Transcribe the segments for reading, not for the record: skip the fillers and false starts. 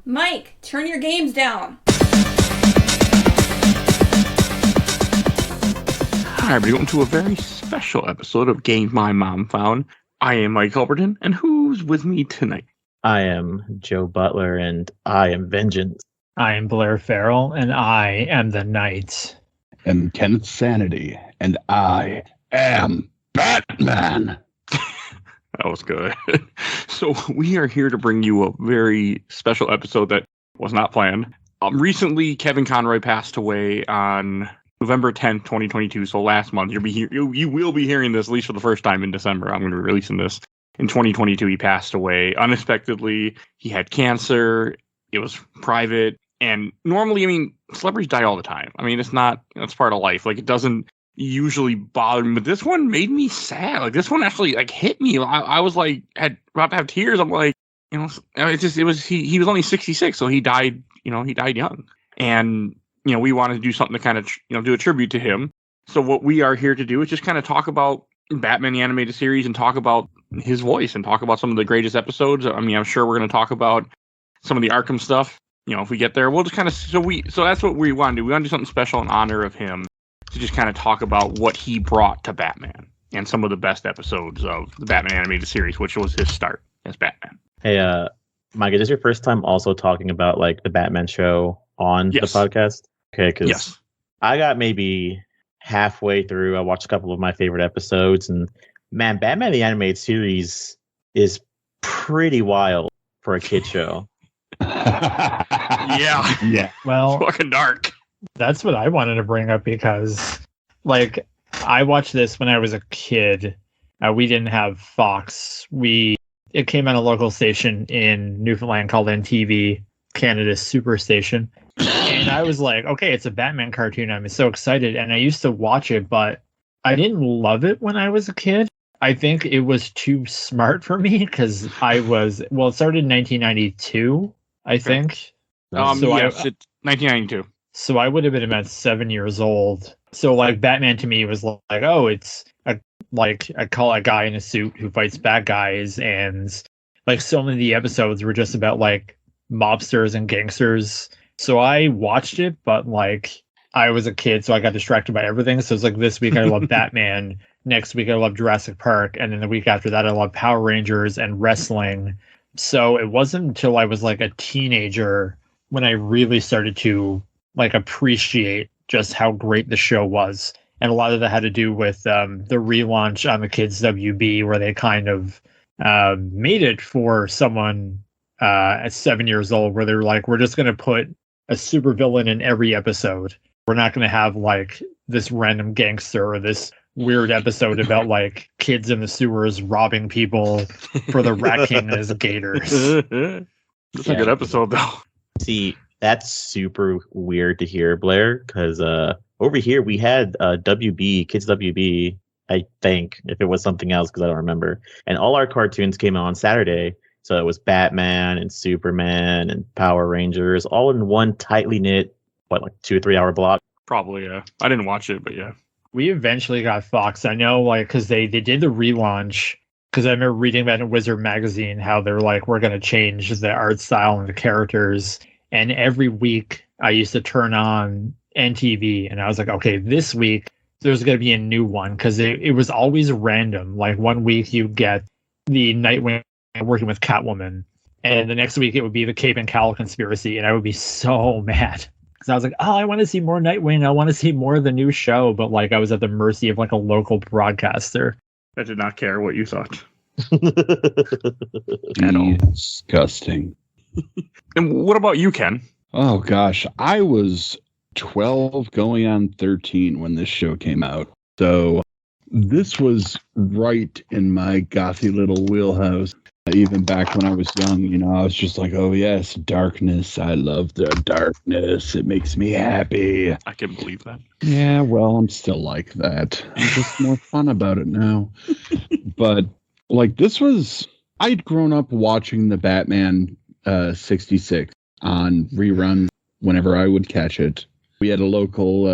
Mike, turn your games down. Hi, everybody. Welcome to a very special episode of Games My Mom Found. I am Mike Albertin, and who's with me tonight? I am Joe Butler, and I am Vengeance. I am Blair Farrell, and I am the Knight. And Kenneth Sanity, and I am Batman. That was good. So we are here to bring you a very special episode that was not planned. Recently, Kevin Conroy passed away on November 10th, 2022. So last month, you will be hearing this at least for the first time in December. I'm going to be releasing this. In 2022, he passed away unexpectedly. He had cancer. It was private. And normally, I mean, celebrities die all the time. I mean, it's part of life. Like, it doesn't usually bother me, but this one made me sad. Like, this one actually hit me. I was like, about to have tears. I'm like, he was only 66, so he died young. And we wanted to do something to kind of do a tribute to him. So what we are here to do is just kind of talk about Batman the Animated Series and talk about his voice and talk about some of the greatest episodes. I mean, I'm sure we're going to talk about some of the Arkham stuff. If we get there, we'll just kind of so that's what we want to do. We want to do something special in honor of him, to just kind of talk about what he brought to Batman and some of the best episodes of the Batman Animated Series, which was his start as Batman. Hey, Mike, is this your first time also talking about the Batman show on the podcast? Okay, because I got maybe halfway through. I watched a couple of my favorite episodes, and man, Batman the Animated Series is pretty wild for a kid show. Yeah. Well, it's fucking dark. That's what I wanted to bring up because, I watched this when I was a kid. We didn't have Fox. It came on a local station in Newfoundland called NTV, Canada's Superstation. And I was like, okay, it's a Batman cartoon. I'm so excited. And I used to watch it, but I didn't love it when I was a kid. I think it was too smart for me because it started in 1992, I think. It's 1992. So I would have been about 7 years old. So Batman to me was it's I call a guy in a suit who fights bad guys, and so many of the episodes were just about mobsters and gangsters. So I watched it, but I was a kid, so I got distracted by everything. So it's this week I love Batman, next week I love Jurassic Park, and then the week after that I love Power Rangers and wrestling. So it wasn't until I was a teenager when I really started to appreciate just how great the show was. And a lot of that had to do with the relaunch on the Kids WB, where they kind of made it for someone at 7 years old, where they're we're just going to put a supervillain in every episode. We're not going to have this random gangster or this weird episode about kids in the sewers robbing people for the Rat King as gators. That's a good episode, though. See, that's super weird to hear, Blair, because over here we had WB, Kids WB, I think, if it was something else, because I don't remember. And all our cartoons came out on Saturday. So it was Batman and Superman and Power Rangers, all in one tightly knit, 2 or 3 hour block? Probably, yeah. I didn't watch it, but yeah. We eventually got Fox. I know, because they did the relaunch. Because I remember reading about in Wizard magazine how they're we're going to change the art style and the characters. And every week I used to turn on NTV and I was okay, this week there's going to be a new one, because it was always random. 1 week you get the Nightwing working with Catwoman, and the next week it would be the Cape and Cowl conspiracy, and I would be so mad because I was I want to see more Nightwing. I want to see more of the new show, but I was at the mercy of a local broadcaster. I did not care what you thought. Disgusting. And what about you, Ken? Oh gosh, I was 12 going on 13 when this show came out. So this was right in my gothy little wheelhouse. Even back when I was young, I was just oh yes, darkness. I love the darkness. It makes me happy. I can believe that. Yeah, well, I'm still like that. I'm just more fun about it now. But I'd grown up watching the Batman 66 on reruns whenever I would catch it. We had a local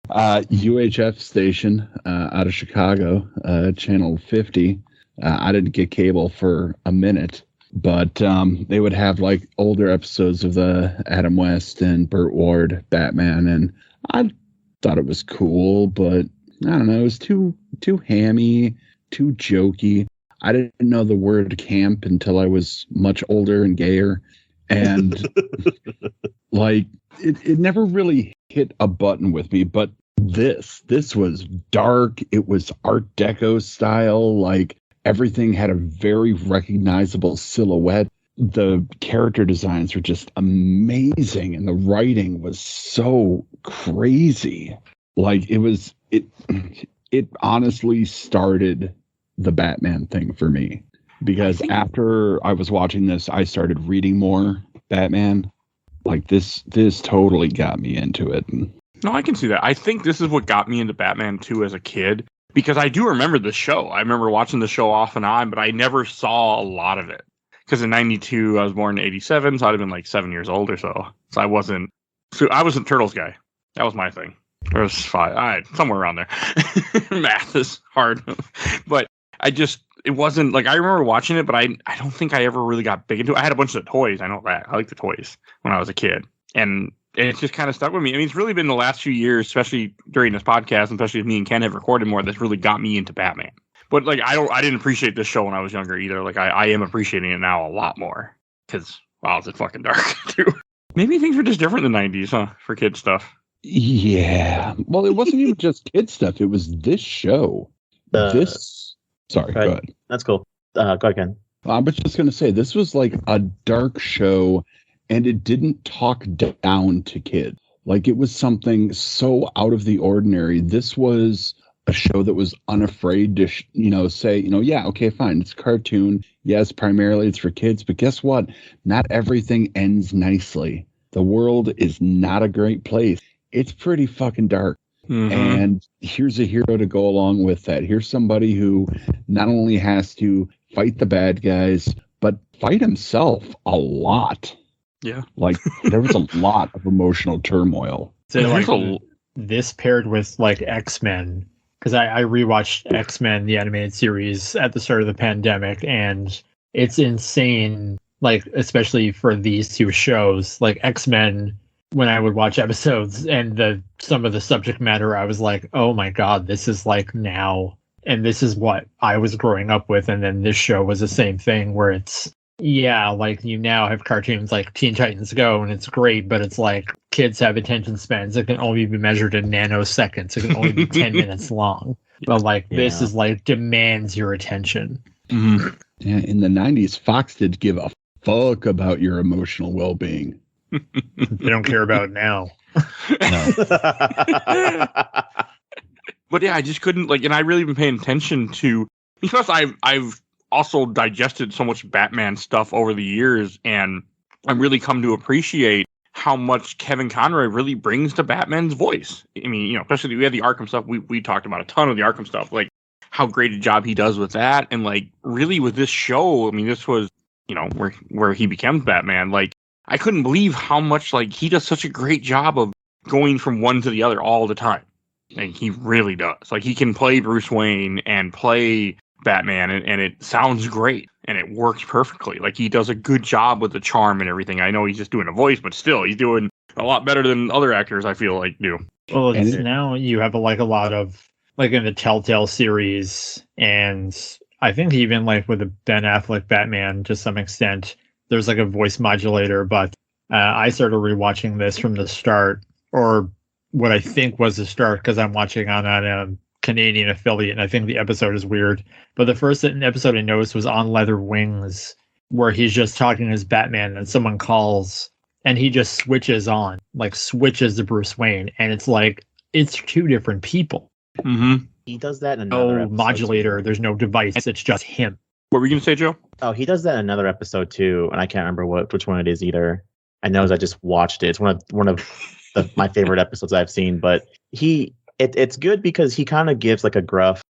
UHF station out of Chicago, channel 50. I didn't get cable for a minute, But they would have like older episodes of the Adam West and Burt Ward Batman, and I thought it was cool, but I don't know, it was too hammy, too jokey. I didn't know the word camp until I was much older and gayer, and like it never really hit a button with me. But this was dark. It was Art Deco style. Like everything had a very recognizable silhouette. The character designs were just amazing, and the writing was so crazy. Like it honestly started the Batman thing for me, because after I was watching this, I started reading more Batman. Like this totally got me into it. No, I can see that. I think this is what got me into Batman 2 as a kid, because I do remember the show. I remember watching the show off and on, but I never saw a lot of it. Because in 92, I was born in 87, so I'd have been like 7 years old or so. So I wasn't a Turtles guy. That was my thing. Or it was 5. Somewhere around there. Math is hard. But it wasn't like, I remember watching it, but I don't think I ever really got big into it. I had a bunch of toys. I know that. I like the toys when I was a kid. And it's just kind of stuck with me. I mean, it's really been the last few years, especially during this podcast, especially if me and Ken have recorded more, that's really got me into Batman. But like, I didn't appreciate this show when I was younger either. Like I am appreciating it now a lot more. Because, wow, it's fucking dark too. Maybe things were just different in the 90s, huh? For kid stuff. Yeah. Well, it wasn't even just kid stuff. It was this show. Sorry, go ahead. That's cool. Go ahead, Ken. I was just going to say, this was like a dark show, and it didn't talk down to kids. Like, it was something so out of the ordinary. This was a show that was unafraid to, say, yeah, okay, fine, it's a cartoon. Yes, primarily it's for kids, but guess what? Not everything ends nicely. The world is not a great place. It's pretty fucking dark. Mm-hmm. And here's a hero to go along with that. Here's somebody who not only has to fight the bad guys, but fight himself a lot. Yeah. Like, there was a lot of emotional turmoil. So, like, this paired with, like, X-Men, because I rewatched X-Men, the animated series, at the start of the pandemic, and it's insane, like, especially for these two shows. Like, X-Men, when I would watch episodes and some of the subject matter, I was like, oh my God, this is like now. And this is what I was growing up with. And then this show was the same thing where it's, yeah, like you now have cartoons like Teen Titans Go, and it's great, but it's like kids have attention spans that can only be measured in nanoseconds. It can only be 10 minutes long. But like this is like demands your attention. Mm-hmm. Yeah, in the 90s, Fox did give a fuck about your emotional well-being. They don't care about it now. But yeah, I just couldn't and I really been paying attention to, because I've also digested so much Batman stuff over the years, and I've really come to appreciate how much Kevin Conroy really brings to Batman's voice. I mean, especially we had the Arkham stuff. We talked about a ton of the Arkham stuff, like how great a job he does with that, and like really with this show. I mean, this was where he becomes Batman. Like, I couldn't believe how much he does such a great job of going from one to the other all the time. And he really does. Like, he can play Bruce Wayne and play Batman, and it sounds great, and it works perfectly. Like, he does a good job with the charm and everything. I know he's just doing a voice, but still, he's doing a lot better than other actors, I feel like, do. Well, now you have a lot of, in the Telltale series, and I think even with the Ben Affleck Batman to some extent, there's a voice modulator, but I started rewatching this from the start, or what I think was the start, because I'm watching on a Canadian affiliate, and I think the episode is weird. But the first episode I noticed was On Leather Wings, where he's just talking as Batman, and someone calls, and he just switches to Bruce Wayne, and it's two different people. Mm-hmm. He does that in another episode modulator. Too. There's no device. It's just him. What were you going to say, Joe? Oh, he does that in another episode too, and I can't remember which one it is either. I know I just watched it. It's one of my favorite episodes I've seen. But it's good because he kind of gives a gruff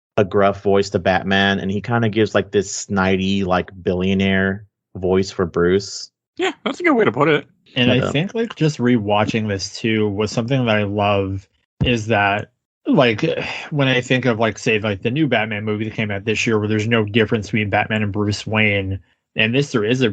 voice to Batman, and he kind of gives this snidey billionaire voice for Bruce. Yeah, that's a good way to put it. And I think just rewatching this too was something that I love, is that when I think of say the new Batman movie that came out this year, where there's no difference between Batman and Bruce Wayne, And this, there is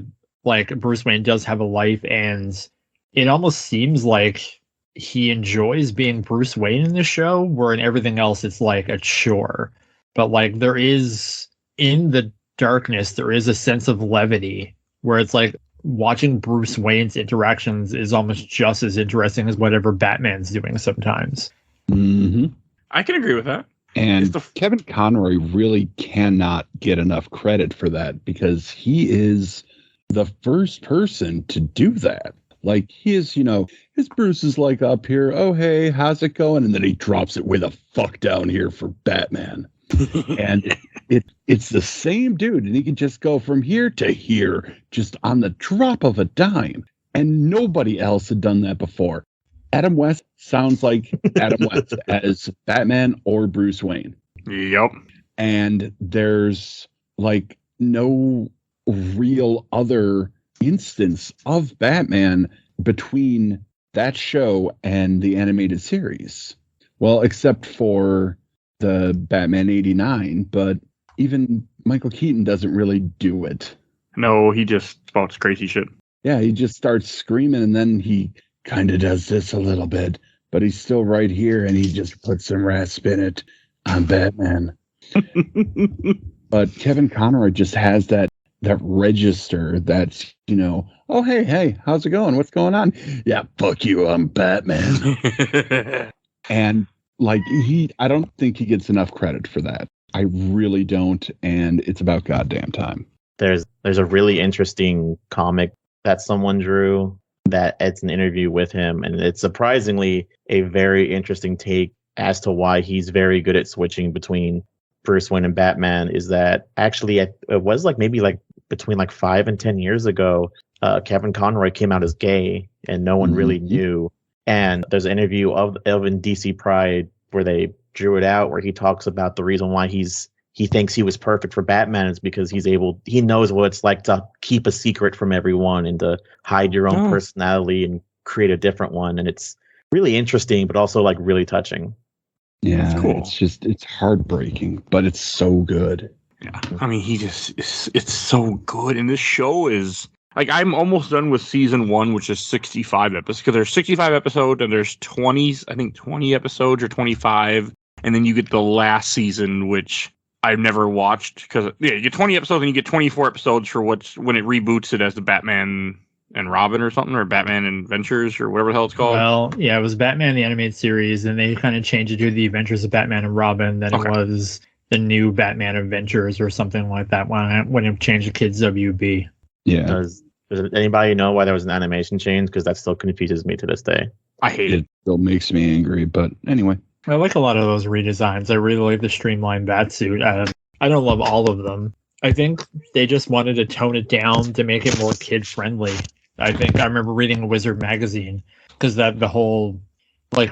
Bruce Wayne does have a life, and it almost seems like he enjoys being Bruce Wayne in the show, where in everything else it's like a chore. But like there is, in the darkness, there is a sense of levity where it's like watching Bruce Wayne's interactions is almost just as interesting as whatever Batman's doing sometimes. Mm-hmm. I can agree with that. And Kevin Conroy really cannot get enough credit for that, because he is the first person to do that. Like, he is, his Bruce is like up here, oh, hey, how's it going? And then he drops it way the fuck down here for Batman. And it's the same dude, and he can just go from here to here just on the drop of a dime. And nobody else had done that before. Adam West sounds like Adam West as Batman or Bruce Wayne. Yep. And there's like no real other instance of Batman between that show and the animated series. Well, except for the Batman 89, but even Michael Keaton doesn't really do it. No, he just spouts crazy shit. Yeah, he just starts screaming, and then he kind of does this a little bit, but he's still right here, and he just puts some rasp in it. I'm Batman. But Kevin Conroy just has that register that's, oh, hey, how's it going? What's going on? Yeah, fuck you, I'm Batman. And like, I don't think he gets enough credit for that. I really don't, and it's about goddamn time. There's a really interesting comic that someone drew that it's an interview with him, and it's surprisingly a very interesting take as to why he's very good at switching between Bruce Wayne and Batman. Is that actually it was maybe between 5 and 10 years ago, Kevin Conroy came out as gay, and no one really knew. And there's an interview of in DC Pride where they drew it out, where he talks about the reason why he thinks he was perfect for Batman is because he knows what it's like to keep a secret from everyone and to hide your own personality and create a different one. And it's really interesting, but also really touching. Yeah, that's cool. It's heartbreaking, but it's so good. Yeah, I mean, it's so good. And this show is I'm almost done with season 1, which is 65 episodes, because there's 65 episodes and there's 20 episodes or 25. And then you get the last season, which I've never watched, because you get 20 episodes and you get 24 episodes for when it reboots it as the Batman and Robin or something, or Batman Adventures or whatever the hell it's called. Well, yeah, it was Batman the Animated Series, and they kind of changed it to the Adventures of Batman and Robin. Then it was the new Batman Adventures or something like that when it changed to Kids WB. Yeah. Does anybody know why there was an animation change? Because that still confuses me to this day. I hate it. It still makes me angry, but anyway. I like a lot of those redesigns. I really like the streamlined Batsuit. I don't love all of them. I think they just wanted to tone it down to make it more kid-friendly. I remember reading Wizard magazine, because the whole,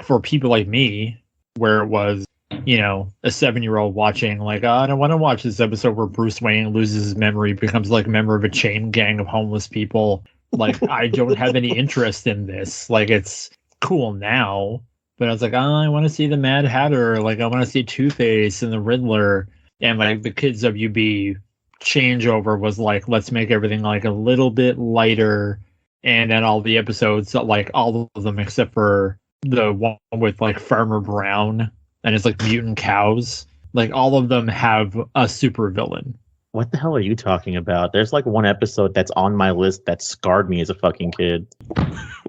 for people like me, where it was, a 7-year-old watching, I don't want to watch this episode where Bruce Wayne loses his memory, becomes a member of a chain gang of homeless people. I don't have any interest in this. It's cool now. But I was like, I want to see the Mad Hatter. I want to see Two-Face and the Riddler. And the Kids WB changeover was let's make everything a little bit lighter. And then all the episodes, all of them except for the one with Farmer Brown and it's mutant cows. All of them have a super villain. What the hell are you talking about? There's one episode that's on my list that scarred me as a fucking kid.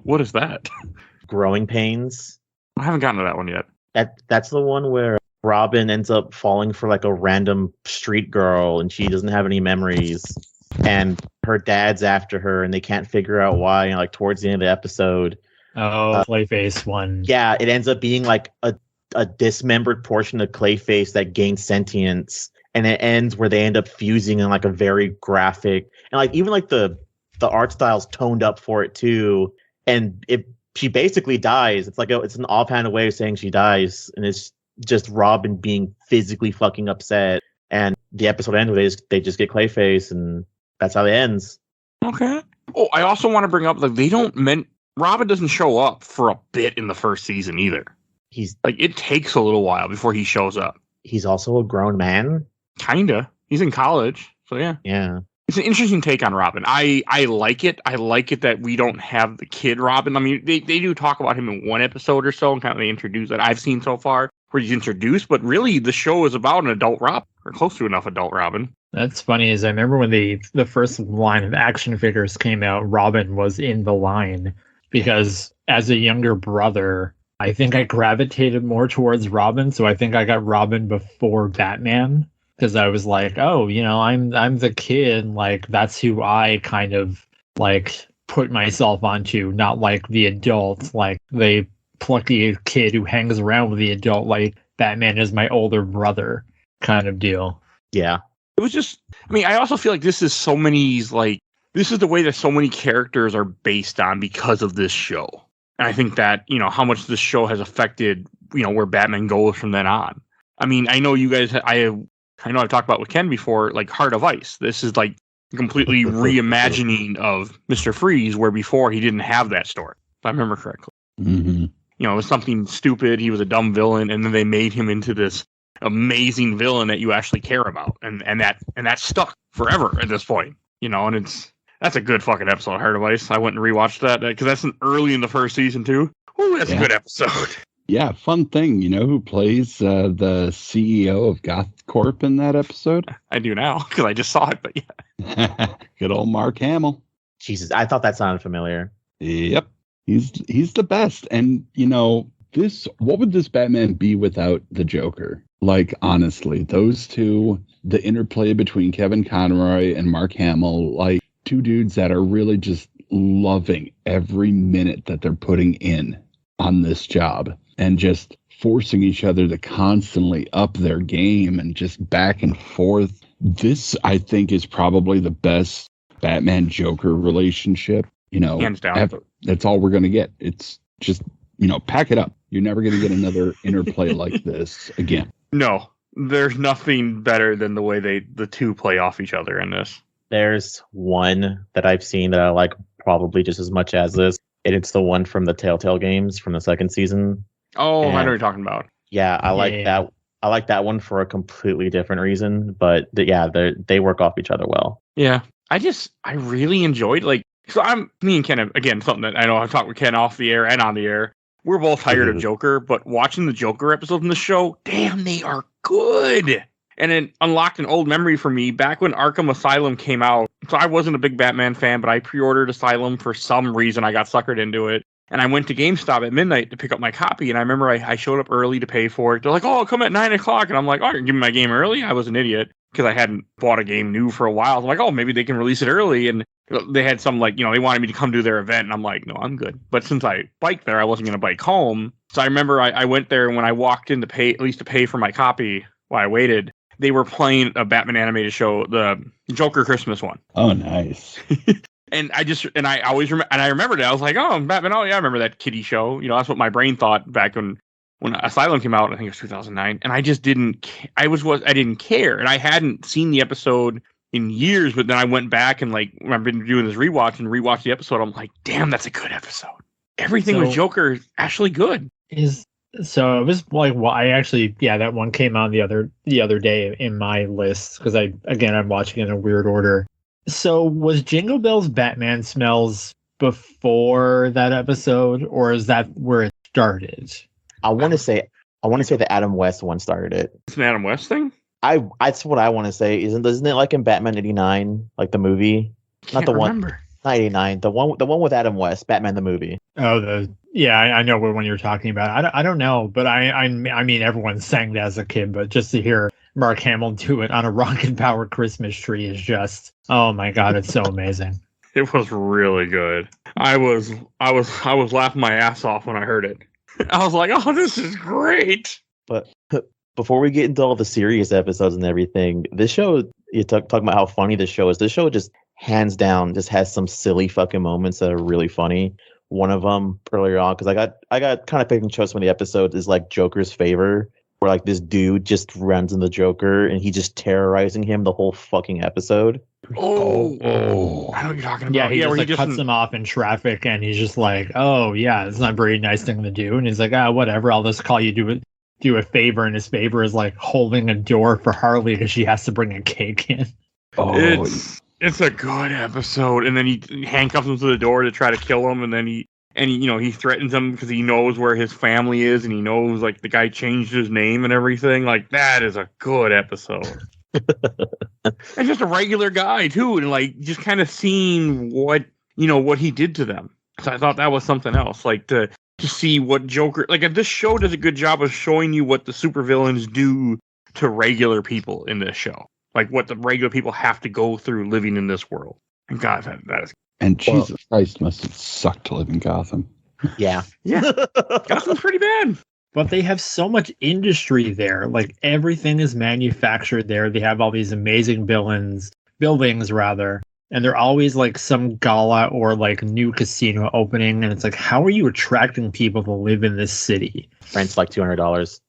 What is that? Growing Pains. I haven't gotten to that one yet. That's the one where Robin ends up falling for a random street girl, and she doesn't have any memories, and her dad's after her, and they can't figure out why. And towards the end of the episode, Clayface one. Yeah, it ends up being a dismembered portion of Clayface that gains sentience, and it ends where they end up fusing in a very graphic, and even the art style's toned up for it too, and she basically dies. It's an offhand way of saying she dies, and it's just Robin being physically fucking upset. And the episode ends where they just get Clayface, and that's how it ends. Okay. Oh, I also want to bring up Robin doesn't show up for a bit in the first season either. He's it takes a little while before he shows up. He's also a grown man. Kinda. He's in college, so yeah. Yeah. It's an interesting take on Robin. I like it. I like it that we don't have the kid Robin. I mean, they do talk about him in one episode or so, and kind of they introduce that I've seen so far where he's introduced, but really the show is about an adult Robin, or close to enough adult Robin. That's funny, is I remember when the first line of action figures came out, Robin was in the line, because as a younger brother, I think I gravitated more towards Robin, so I think I got Robin before Batman. Because I was like, oh, I'm the kid, like that's who I kind of like put myself onto, not like the adult, like the plucky kid who hangs around with the adult, like Batman is my older brother kind of deal. Yeah. It was just, I mean, I also feel like this is so many, like, this is the way that so many characters are based on because of this show. And I think that, how much this show has affected, where Batman goes from then on. I mean, I know you guys, I know I've talked about with Ken before, like Heart of Ice. This is like completely reimagining of Mr. Freeze, where before he didn't have that story, if I remember correctly. Mm-hmm. It was something stupid. He was a dumb villain, and then they made him into this amazing villain that you actually care about, and that stuck forever at this point. And that's a good fucking episode, Heart of Ice. I went and rewatched that because that's early in the first season too. Ooh, that's a good episode. Yeah, fun thing. You know who plays the CEO of Goth Corp in that episode? I do now because I just saw it, but yeah. Good old Mark Hamill. Jesus, I thought that sounded familiar. Yep. He's the best. And, what would this Batman be without the Joker? Like, honestly, those two, the interplay between Kevin Conroy and Mark Hamill, like two dudes that are really just loving every minute that they're putting in on this job. And just forcing each other to constantly up their game and just back and forth. This, I think, is probably the best Batman-Joker relationship, hands down, ever. That's all we're going to get. It's just, pack it up. You're never going to get another interplay like this again. No, there's nothing better than the way the two play off each other in this. There's one that I've seen that I like probably just as much as this, and it's the one from the Telltale games from the second season. Oh, I know what you're talking about. Yeah, I like that. I like that one for a completely different reason, but they work off each other well. Yeah, I really enjoyed me and Ken, again, something that I know I've talked with Ken off the air and on the air. We're both tired of Joker, but watching the Joker episodes in the show, damn, they are good. And it unlocked an old memory for me back when Arkham Asylum came out. So I wasn't a big Batman fan, but I pre-ordered Asylum for some reason. I got suckered into it. And I went to GameStop at midnight to pick up my copy. And I remember I showed up early to pay for it. They're like, oh, I'll come at 9 o'clock. And I'm like, oh, you're giving me my game early? I was an idiot because I hadn't bought a game new for a while. I'm like, oh, maybe they can release it early. And they had some they wanted me to come do their event. And I'm like, no, I'm good. But since I biked there, I wasn't going to bike home. So I remember I went there, and when I walked in to pay for my copy while I waited, they were playing a Batman animated show, the Joker Christmas one. Oh, nice. And I always remember, and I remembered it. I was like, oh, Batman. Oh yeah, I remember that kiddie show. That's what my brain thought back when Asylum came out. I think it was 2009. And I just didn't, I didn't care. And I hadn't seen the episode in years, but then I went back and when I've been doing this rewatch and rewatched the episode, I'm like, damn, that's a good episode. Everything with Joker is actually good. So it was that one came out the other day in my list because I'm watching it in a weird order. So was Jingle Bell's Batman Smells before that episode, or is that where it started? I want to say the Adam West one started it. It's an Adam West thing? That's what I want to say. Isn't it like in Batman 89, like the movie? Not the remember. One. Not 89. The one with Adam West, Batman the movie. Oh, I know what one you're talking about. I don't know, but I mean everyone sang that as a kid, but just to hear Mark Hamill do it on a Rocket Power Christmas tree is just, oh my god, it's so amazing. It was really good. I was laughing my ass off when I heard it. I was like, oh, this is great. But before we get into all the serious episodes and everything, this show, you talking about how funny this show is. This show just hands down just has some silly fucking moments that are really funny. One of them earlier on, because I got kind of picking choice from the episode, is like Joker's Favor, where this dude just runs in the Joker and he just terrorizing him the whole fucking episode. Oh, I know what you're talking about. Yeah, he just cuts him off in traffic and he's just like, oh yeah, it's not a very nice thing to do. And he's like, whatever, I'll just call you do a favor. And his favor is like holding a door for Harley because she has to bring a cake in. It's It's a good episode. And then he handcuffs him to the door to try to kill him, and then he threatens him because he knows where his family is, and he knows like the guy changed his name and everything. Like, that is a good episode. And just a regular guy too, and like just kind of seeing what he did to them. So I thought that was something else. Like to see what Joker, like this show does a good job of showing you what the supervillains do to regular people in this show. Like what the regular people have to go through living in this world. And God, that is. And Jesus Christ, must have sucked to live in Gotham. Yeah. Gotham's pretty bad. But they have so much industry there. Like everything is manufactured there. They have all these amazing buildings, and they're always like some gala or like new casino opening. And it's like, how are you attracting people to live in this city? Rent's like $200.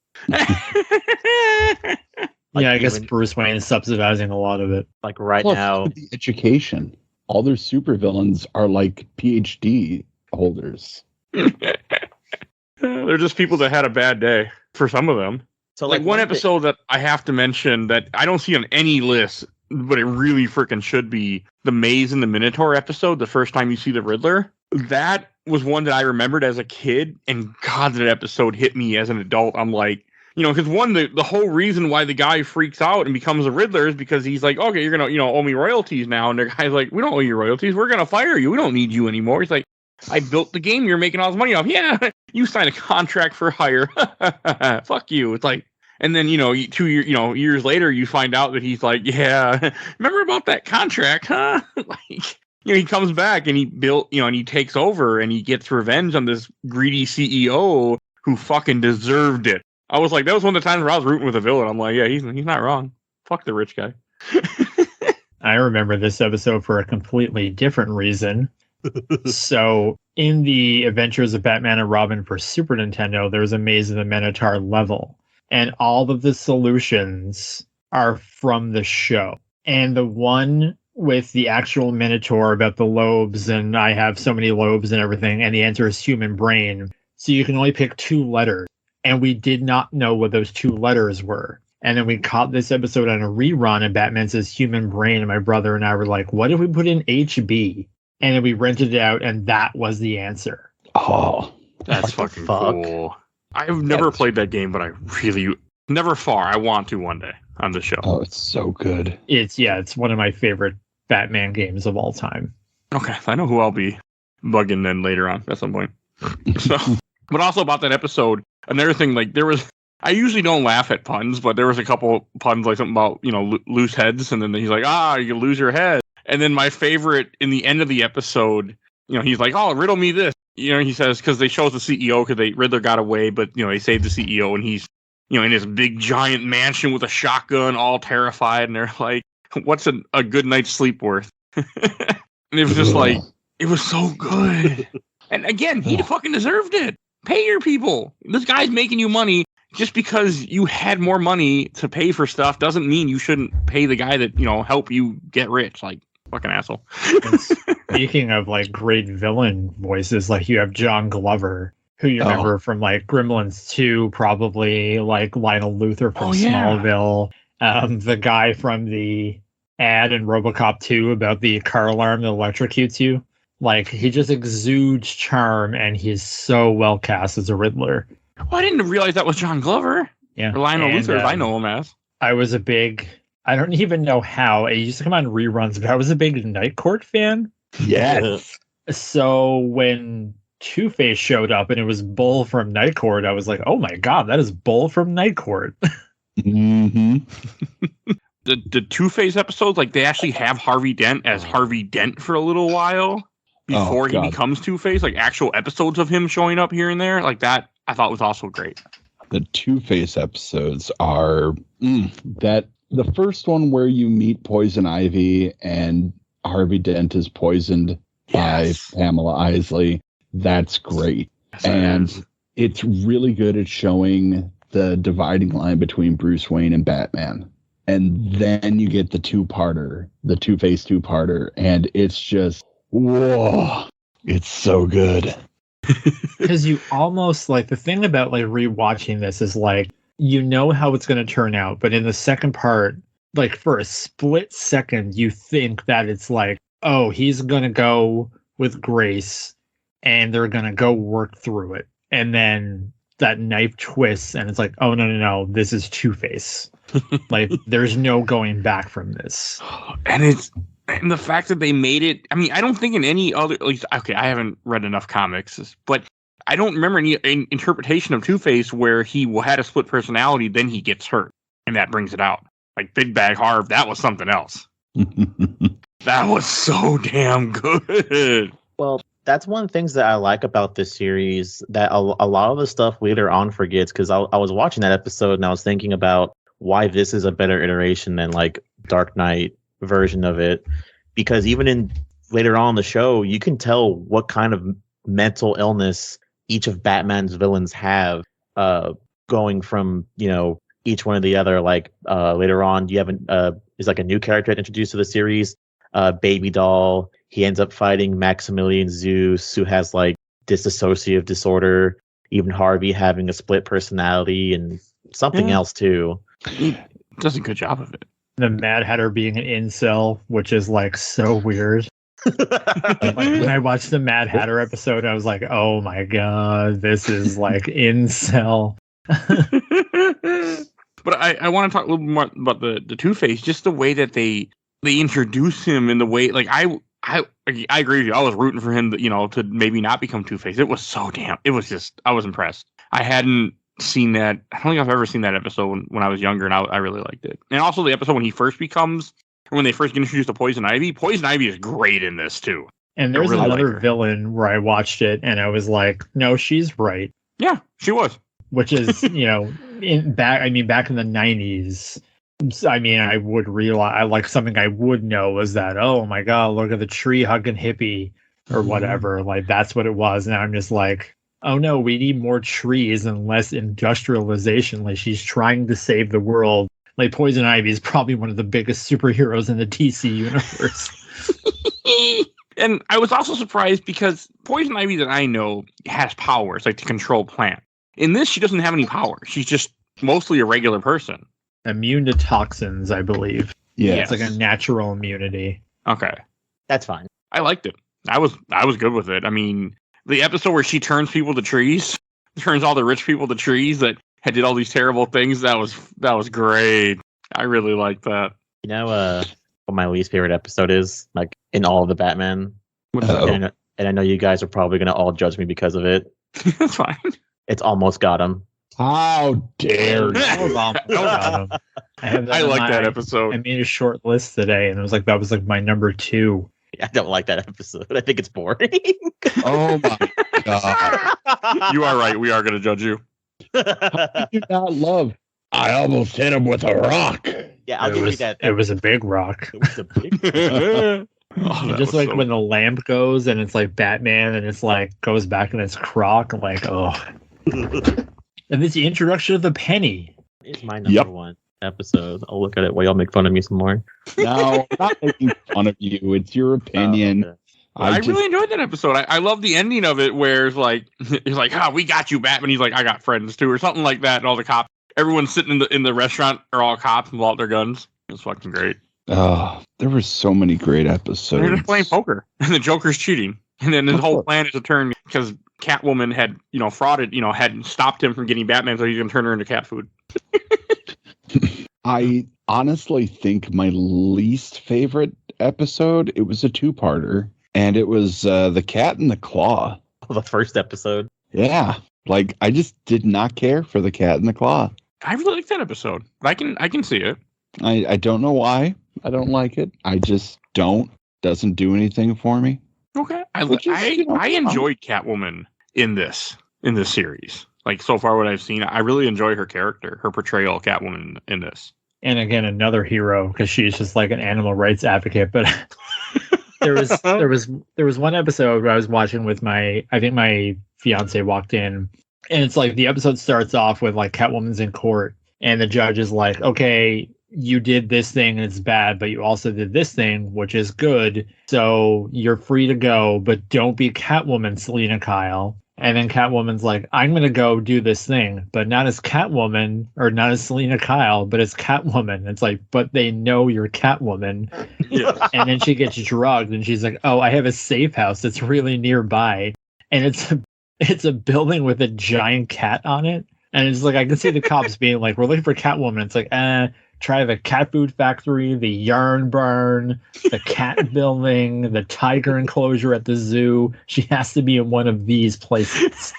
Yeah, I guess Bruce Wayne is subsidizing a lot of it. Like right Plus, now, the education. All their supervillains are like PhD holders. They're just people that had a bad day for some of them. so Like one episode that I have to mention that I don't see on any list, but it really freaking should be the Maze and the Minotaur episode, the first time you see the Riddler. That was one that I remembered as a kid, and God, that episode hit me as an adult. I'm like, because one, the whole reason why the guy freaks out and becomes a Riddler is because he's like, okay, you're going to, owe me royalties now. And the guy's like, we don't owe you royalties. We're going to fire you. We don't need you anymore. He's like, I built the game you're making all this money off. Yeah, you signed a contract for hire. Fuck you. It's like, and then, 2 years later, you find out that he's like, yeah, remember about that contract, huh? Like, he comes back and he built, and he takes over and he gets revenge on this greedy CEO who fucking deserved it. I was like, that was one of the times where I was rooting with a villain. I'm like, yeah, he's not wrong. Fuck the rich guy. I remember this episode for a completely different reason. So, in the Adventures of Batman and Robin for Super Nintendo, there's a Maze of the Minotaur level. And all of the solutions are from the show. And the one with the actual Minotaur about the lobes, and I have so many lobes and everything, and the answer is human brain. So you can only pick 2 letters. And we did not know what those 2 letters were. And then we caught this episode on a rerun, and Batman says human brain. And my brother and I were like, what if we put in HB? And then we rented it out, and that was the answer. Oh, that's fucking cool. I've never played that game, but I really never far. I want to one day on the show. Oh, it's so good. It's one of my favorite Batman games of all time. Okay, I know who I'll be bugging then later on at some point. So, but also about that episode, another thing, like I usually don't laugh at puns, but there was a couple puns, like something about, loose heads. And then he's like, you lose your head. And then my favorite in the end of the episode, he's like, oh, riddle me this. He says, because they chose the CEO because Riddler got away, but, they saved the CEO and he's, in his big giant mansion with a shotgun, all terrified. And they're like, what's a good night's sleep worth? And it was just like, it was so good. And again, he fucking deserved it. Pay your people. This guy's making you money. Just because you had more money to pay for stuff doesn't mean you shouldn't pay the guy that, help you get rich. Like, fucking asshole. Speaking of, like, great villain voices, like, you have John Glover, who you remember from, like, Gremlins 2, probably, like, Lionel Luthor from Smallville. The guy from the ad in RoboCop 2 about the car alarm that electrocutes you. Like, he just exudes charm, and he's so well cast as a Riddler. Well, I didn't realize that was John Glover. Yeah. Or Lionel Luthor, as I know him as. I don't even know how. It used to come on reruns, but I was a big Night Court fan. Yes. So when Two-Face showed up and it was Bull from Night Court, I was like, oh my God, that is Bull from Night Court. Mm-hmm. The Two-Face episodes, like, they actually have Harvey Dent as Harvey Dent for a little while before he becomes Two-Face. Like, actual episodes of him showing up here and there. Like, that I thought was also great. The Two-Face episodes are that the first one where you meet Poison Ivy and Harvey Dent is poisoned by Pamela Isley. That's great. Yes, and it's really good at showing the dividing line between Bruce Wayne and Batman. And then you get the two-parter, the Two-Face two-parter, and it's just, whoa, it's so good. Because you almost, like, the thing about, like, rewatching this is, like, you know how it's going to turn out, but in the second part, like for a split second, you think that it's like, oh, he's gonna go with Grace, and they're gonna go work through it, and then that knife twists, and it's like, oh no, this is Two-Face. Like, there's no going back from this. And the fact that they made it, I mean, I don't think in any other, at least, okay, I haven't read enough comics, but I don't remember any interpretation of Two-Face where he had a split personality, then he gets hurt, and that brings it out. Like Big Bag Harv, that was something else. That was so damn good. Well, that's one of the things that I like about this series, that a lot of the stuff later on forgets, because I was watching that episode and I was thinking about why this is a better iteration than like Dark Knight version of it, because even in later on in the show, you can tell what kind of mental illness each of Batman's villains have, going from, you know, each one or the other. Like later on, you have is like a new character introduced to the series, Baby Doll. He ends up fighting Maximilian Zeus, who has like dissociative disorder. Even Harvey having a split personality and something else too. He does a good job of it. The Mad Hatter being an incel, which is like so weird. Like, when I watched the Mad Hatter episode, I was like, oh my god, this is like incel. But I want to talk a little more about the Two-Face, just the way that they introduce him in the way, like I agree with you. I was rooting for him, to maybe not become Two-Face. It was so it was just, I was impressed. I hadn't seen that. I don't think I've ever seen that episode when I was younger, and I really liked it. And also the episode when he first when they first get introduced to Poison Ivy. Poison Ivy is great in this too. And there's really another villain where I watched it and I was like, no, she's right. Yeah, she was. Which is, back in the 90s, I mean, I would realize, like, something I would know was that, oh my god, look at the tree hugging hippie or whatever. Like, that's what it was. And I'm just like, oh no, we need more trees and less industrialization. Like, she's trying to save the world. Like, Poison Ivy is probably one of the biggest superheroes in the DC universe. And I was also surprised because Poison Ivy that I know has powers, like to control plants. In this, she doesn't have any power. She's just mostly a regular person. Immune to toxins, I believe. Yeah, it's like a natural immunity. Okay, That's fine. I liked it. I was good with it. I mean, the episode where she turns people to trees, turns all the rich people to trees that had did all these terrible things. That was great. I really liked that. You know what my least favorite episode is? Like, in all of the Batman. And I know you guys are probably going to all judge me because of it. That's fine. It's Almost Got Him. How dare you? I like that episode. I made a short list today, and that was my number 2. I don't like that episode. I think it's boring. Oh my god! You are right. We are going to judge you. I do not love. I almost hit him with a rock. Yeah, I'll give you that. It was a big rock. It was a big. Just like when the lamp goes and it's like Batman and it's like goes back and it's Croc. I'm like, oh. And it's the introduction of the penny. It's my number one episode. I'll look at it while y'all make fun of me some more. No, I'm not making fun of you. It's your opinion. Okay. I really enjoyed that episode. I love the ending of it where it's like, we got you, Batman. He's like, I got friends too, or something like that. And all the cops, everyone's sitting in the restaurant are all cops and pull out their guns. It's fucking great. Oh, there were so many great episodes. They're just playing poker, and the Joker's cheating, and then his whole plan is to turn because Catwoman had frauded, had stopped him from getting Batman, so he's gonna turn her into cat food. I honestly think my least favorite episode, it was a 2-parter, and it was The Cat and the Claw. The first episode. Yeah, like I just did not care for The Cat and the Claw. I really like that episode. I can see it. I don't know why I don't like it. I just don't. Doesn't do anything for me. Okay. I I enjoyed Catwoman in this series. Like, so far what I've seen, I really enjoy her character, her portrayal of Catwoman in this. And again, another hero, because she's just like an animal rights advocate. But there was one episode where I was watching with my fiance walked in, and it's like the episode starts off with like Catwoman's in court, and the judge is like, okay, you did this thing and it's bad, but you also did this thing, which is good. So you're free to go, but don't be Catwoman, Selena Kyle. And then Catwoman's like, I'm going to go do this thing, but not as Catwoman or not as Selena Kyle, but as Catwoman. It's like, but they know you're Catwoman. Yeah. And then she gets drugged and she's like, oh, I have a safe house that's really nearby. And it's a building with a giant cat on it. And it's like, I can see the cops being like, we're looking for Catwoman. It's like, try the cat food factory, the yarn barn, the cat building, the tiger enclosure at the zoo. She has to be in one of these places.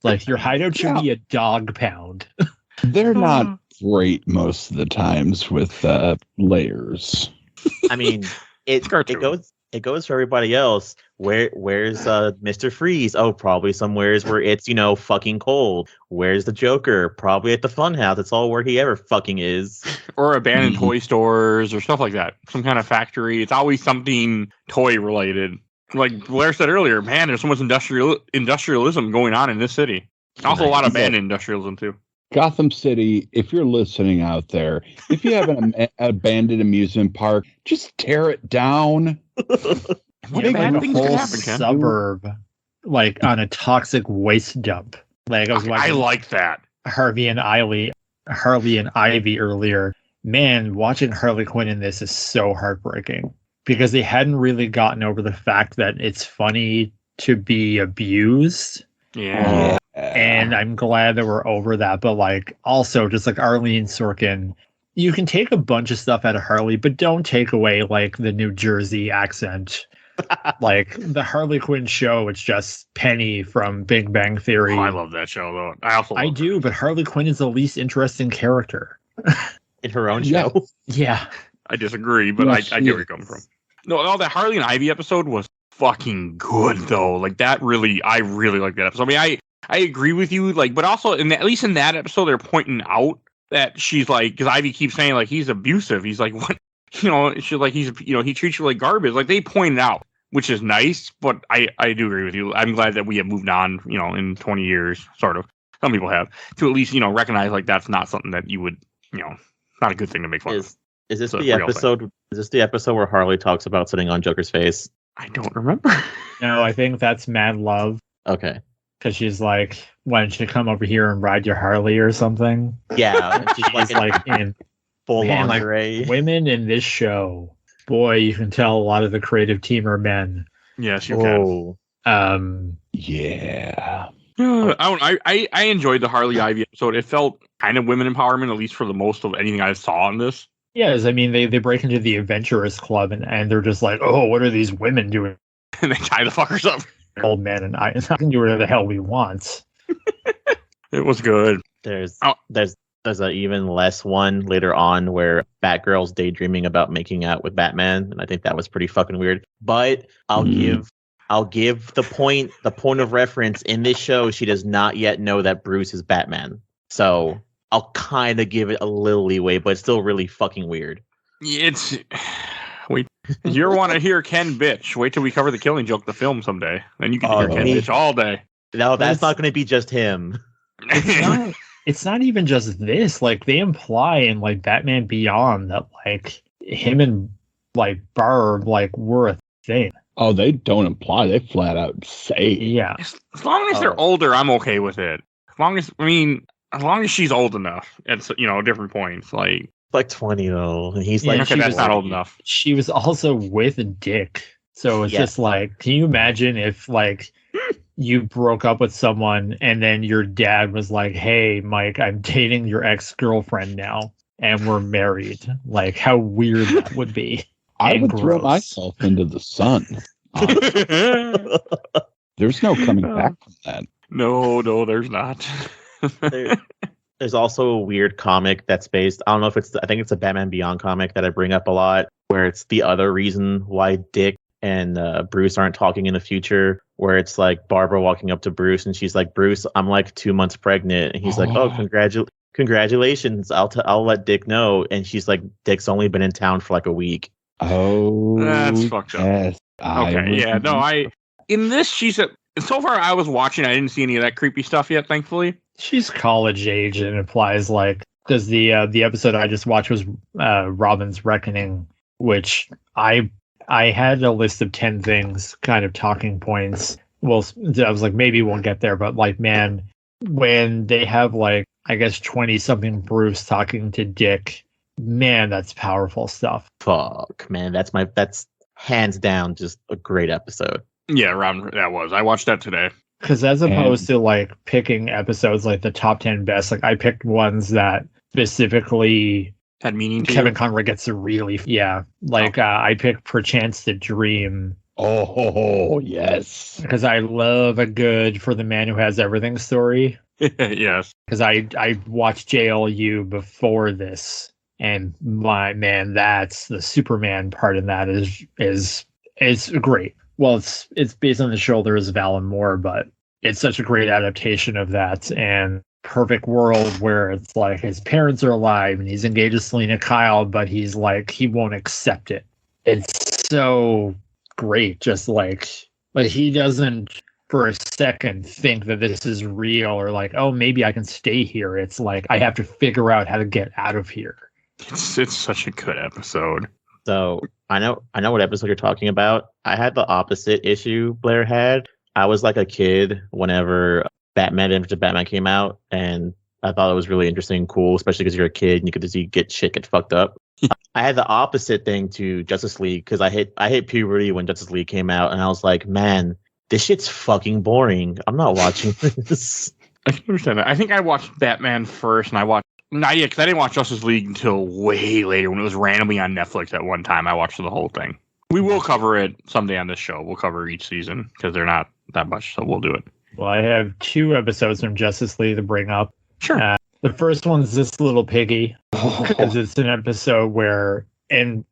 Like, your hideout should be a dog pound. They're not great most of the times with layers. I mean, it goes for everybody else. Where's Mr. Freeze? Oh, probably somewheres where it's, fucking cold. Where's the Joker? Probably at the Funhouse. It's all where he ever fucking is. Or abandoned toy stores or stuff like that. Some kind of factory. It's always something toy related. Like Blair said earlier, man, there's so much industrialism going on in this city. Also a lot of abandoned industrialism too. Gotham City, if you're listening out there, if you have an abandoned amusement park, just tear it down. What Yeah, bad like a things could whole happen, Ken? suburb, like on a toxic waste dump. Like I was I watching like that. Harley and Ivy earlier. Man, watching Harley Quinn in this is so heartbreaking because they hadn't really gotten over the fact that it's funny to be abused. Yeah. And I'm glad that we're over that. But like, also, just like Arlene Sorkin, you can take a bunch of stuff out of Harley, but don't take away like the New Jersey accent. Like the Harley Quinn show, it's just Penny from Big Bang Theory. Oh, I love that show though. I do, but Harley Quinn is the least interesting character In her own show. Yeah. I disagree, but I get where you're coming from. No, that Harley and Ivy episode was fucking good though. Like I really like that episode. I mean, I agree with you, like, but also at least in that episode, they're pointing out that she's like, because Ivy keeps saying like he's abusive. He's like, what? She's like, he treats you like garbage. Like they point it out, which is nice. But I do agree with you. I'm glad that we have moved on, in 20 years, sort of. Some people have to at least, recognize like that's not something that you would, not a good thing to make fun of. Is this the episode? Is this the episode where Harley talks about sitting on Joker's face? I don't remember. No, I think that's Mad Love. Okay. Because she's like, why don't you come over here and ride your Harley or something? Yeah. She's like in full like, lingerie. women in this show, boy, you can tell a lot of the creative team are men. Yes, you can. Yeah. I enjoyed the Harley Ivy episode. It felt kind of women empowerment, at least for the most of anything I saw in this. Yes, I mean, they break into the Adventurers Club and they're just like, oh, what are these women doing? And they tie the fuckers up. Old man and I can do whatever the hell we want. It was good. There's an even less one later on where Batgirl's daydreaming about making out with Batman, and I think that was pretty fucking weird. But I'll give the point of reference in this show. She does not yet know that Bruce is Batman, so I'll kind of give it a little leeway, but it's still really fucking weird. Wait, you want to hear Ken bitch? Wait till we cover the Killing Joke, the film, someday. Then you can hear Ken bitch all day. No, that's not going to be just him. It's not even just this. Like they imply in like Batman Beyond that like him and like Barb like were a thing. Oh, they don't imply. They flat out say. Yeah. As long as they're older, I'm okay with it. As long as she's old enough at different points, like 20 though, and he's okay, that's not old enough. She was also with Dick, so it's just like, can you imagine if like you broke up with someone and then your dad was like, "Hey, Mike, I'm dating your ex-girlfriend now, and we're married." Like, how weird that would be. I would throw myself into the sun. There's no coming back from that. No, there's not. There's also a weird comic that's based. I don't know if I think it's a Batman Beyond comic that I bring up a lot, where it's the other reason why Dick and Bruce aren't talking in the future, where it's like Barbara walking up to Bruce and she's like, "Bruce, I'm like 2 months pregnant," and he's like, "Oh, congratulations! I'll let Dick know," and she's like, "Dick's only been in town for like a week." Oh, that's fucked up. Yes, okay, yeah, no, in this so far I was watching, I didn't see any of that creepy stuff yet, thankfully. She's college age and implies like, because the episode I just watched was Robin's Reckoning, which I had a list of 10 things, kind of talking points, well, I was like, maybe we'll get there, but like, man, when they have like, I guess 20-something Bruce talking to Dick, man, that's powerful stuff. Fuck, man, that's hands down just a great episode. Yeah, I watched that today. Because as opposed to like picking episodes like the top 10 best, like I picked ones that specifically had meaning to Kevin you? Conroy gets to really, I picked Perchance to Dream. Oh, yes. Because I love a good For the Man Who Has Everything story. Yes. Because I watched JLU before this, and my man, that's the Superman part in that is great. Well, it's based on the shoulders of Alan Moore, but it's such a great adaptation of that, and perfect world where it's like his parents are alive and he's engaged to Selena Kyle, but he's like he won't accept it. It's so great, just like he doesn't for a second think that this is real or like, oh, maybe I can stay here. It's like I have to figure out how to get out of here. It's such a good episode. So I know what episode you're talking about. I had the opposite issue Blair had. I was like a kid whenever Batman came out, and I thought it was really interesting and cool, especially because you're a kid and you get to see shit get fucked up. I had the opposite thing to Justice League because I hit puberty when Justice League came out, and I was like, man, this shit's fucking boring. I'm not watching this. I can understand that. I think I watched Batman first, and because I didn't watch Justice League until way later when it was randomly on Netflix at one time. I watched the whole thing. We will cover it someday on this show. We'll cover each season because they're not that much, so we'll do it. Well, I have 2 episodes from Justice League to bring up. Sure. The first one's This Little Piggy, because it's an episode where, and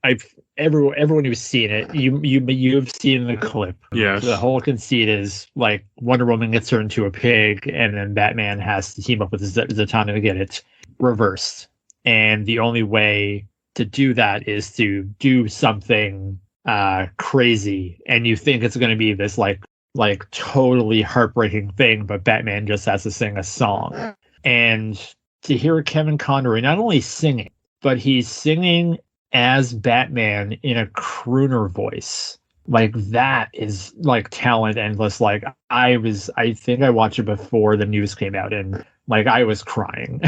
everyone who's seen it, you've seen the clip. Yes. The whole conceit is like Wonder Woman gets turned into a pig, and then Batman has to team up with Zatanna to get it reversed. And the only way to do that is to do something crazy, and you think it's going to be this like totally heartbreaking thing, but Batman just has to sing a song. And to hear Kevin Conroy not only singing, but he's singing as Batman in a crooner voice. Like that is like talent endless. Like I think I watched it before the news came out, and like I was crying.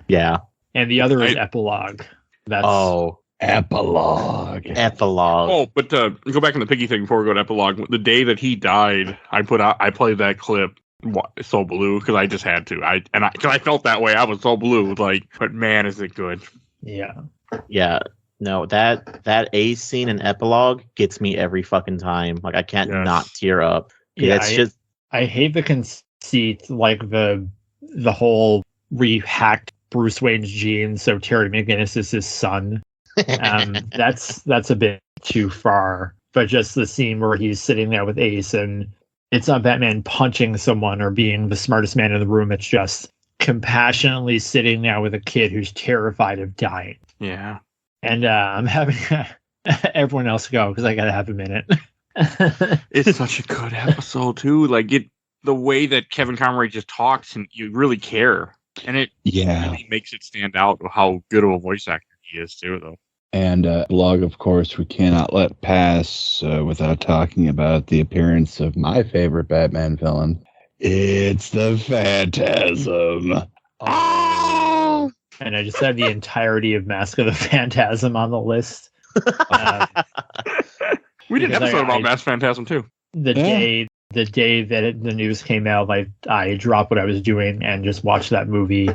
Yeah. And the other is Epilogue. Epilogue. Oh, but go back on the Piggy thing before we go to Epilogue. The day that he died, I played that clip. So blue because I just had to. Because I felt that way. I was so blue. Like, but man, is it good? Yeah. Yeah. No, that Ace scene in Epilogue gets me every fucking time. Like I can't not tear up. Yeah, I hate the conceit, like the whole rehacked Bruce Wayne's genes, so Terry McGinnis is his son. That's a bit too far. But just the scene where he's sitting there with Ace, and it's not Batman punching someone or being the smartest man in the room. It's just compassionately sitting there with a kid who's terrified of dying. Yeah. And I'm having everyone else go because I gotta have a minute. It's such a good episode too. Like the way that Kevin Conroy just talks, and you really care, and it really makes it stand out how good of a voice actor he is too, though. And Epilogue, of course, we cannot let pass without talking about the appearance of my favorite Batman villain. It's the Phantasm. Oh! And I just had the entirety of Mask of the Phantasm on the list. We did an episode about Mask Phantasm too. The day that the news came out, I dropped what I was doing and just watched that movie.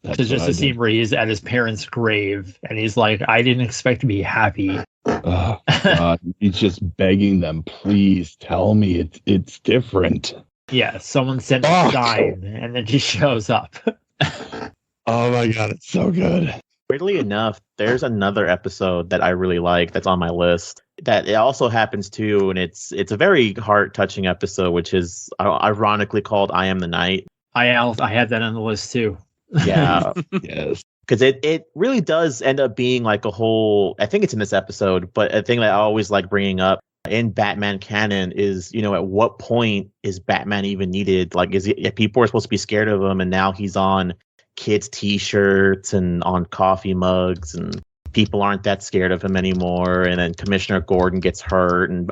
It's just a scene where he's at his parents' grave and he's like, I didn't expect to be happy. Oh, God. He's just begging them, please tell me it's different. Yeah, someone sent a sign and then she shows up. Oh my God, it's so good. Weirdly enough, there's another episode that I really like that's on my list that it also happens too, and it's a very heart-touching episode, which is ironically called I Am the Night. I had that on the list too. Yeah. Yes. Because it really does end up being like a whole, I think it's in this episode, but a thing that I always like bringing up in Batman canon is, at what point is Batman even needed? Like, people are supposed to be scared of him, and now he's on kids' t-shirts and on coffee mugs, and people aren't that scared of him anymore. And then Commissioner Gordon gets hurt and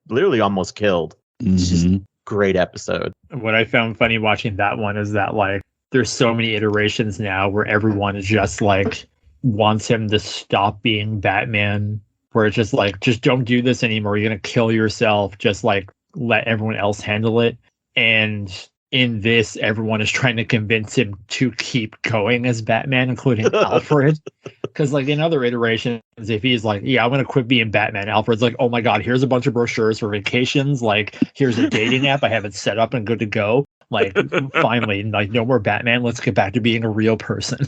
literally almost killed. Mm-hmm. great episode. What I found funny watching that one is that like there's so many iterations now where everyone is just like wants him to stop being Batman, where it's just like, just don't do this anymore. You're gonna kill yourself. Just like let everyone else handle it. And in this, everyone is trying to convince him to keep going as Batman, including Alfred. Because like in other iterations, if he's like, yeah, I'm gonna quit being Batman, Alfred's like, oh my god, here's a bunch of brochures for vacations. Like, here's a dating app. I have it set up and good to go. Like, finally, like no more Batman. Let's get back to being a real person.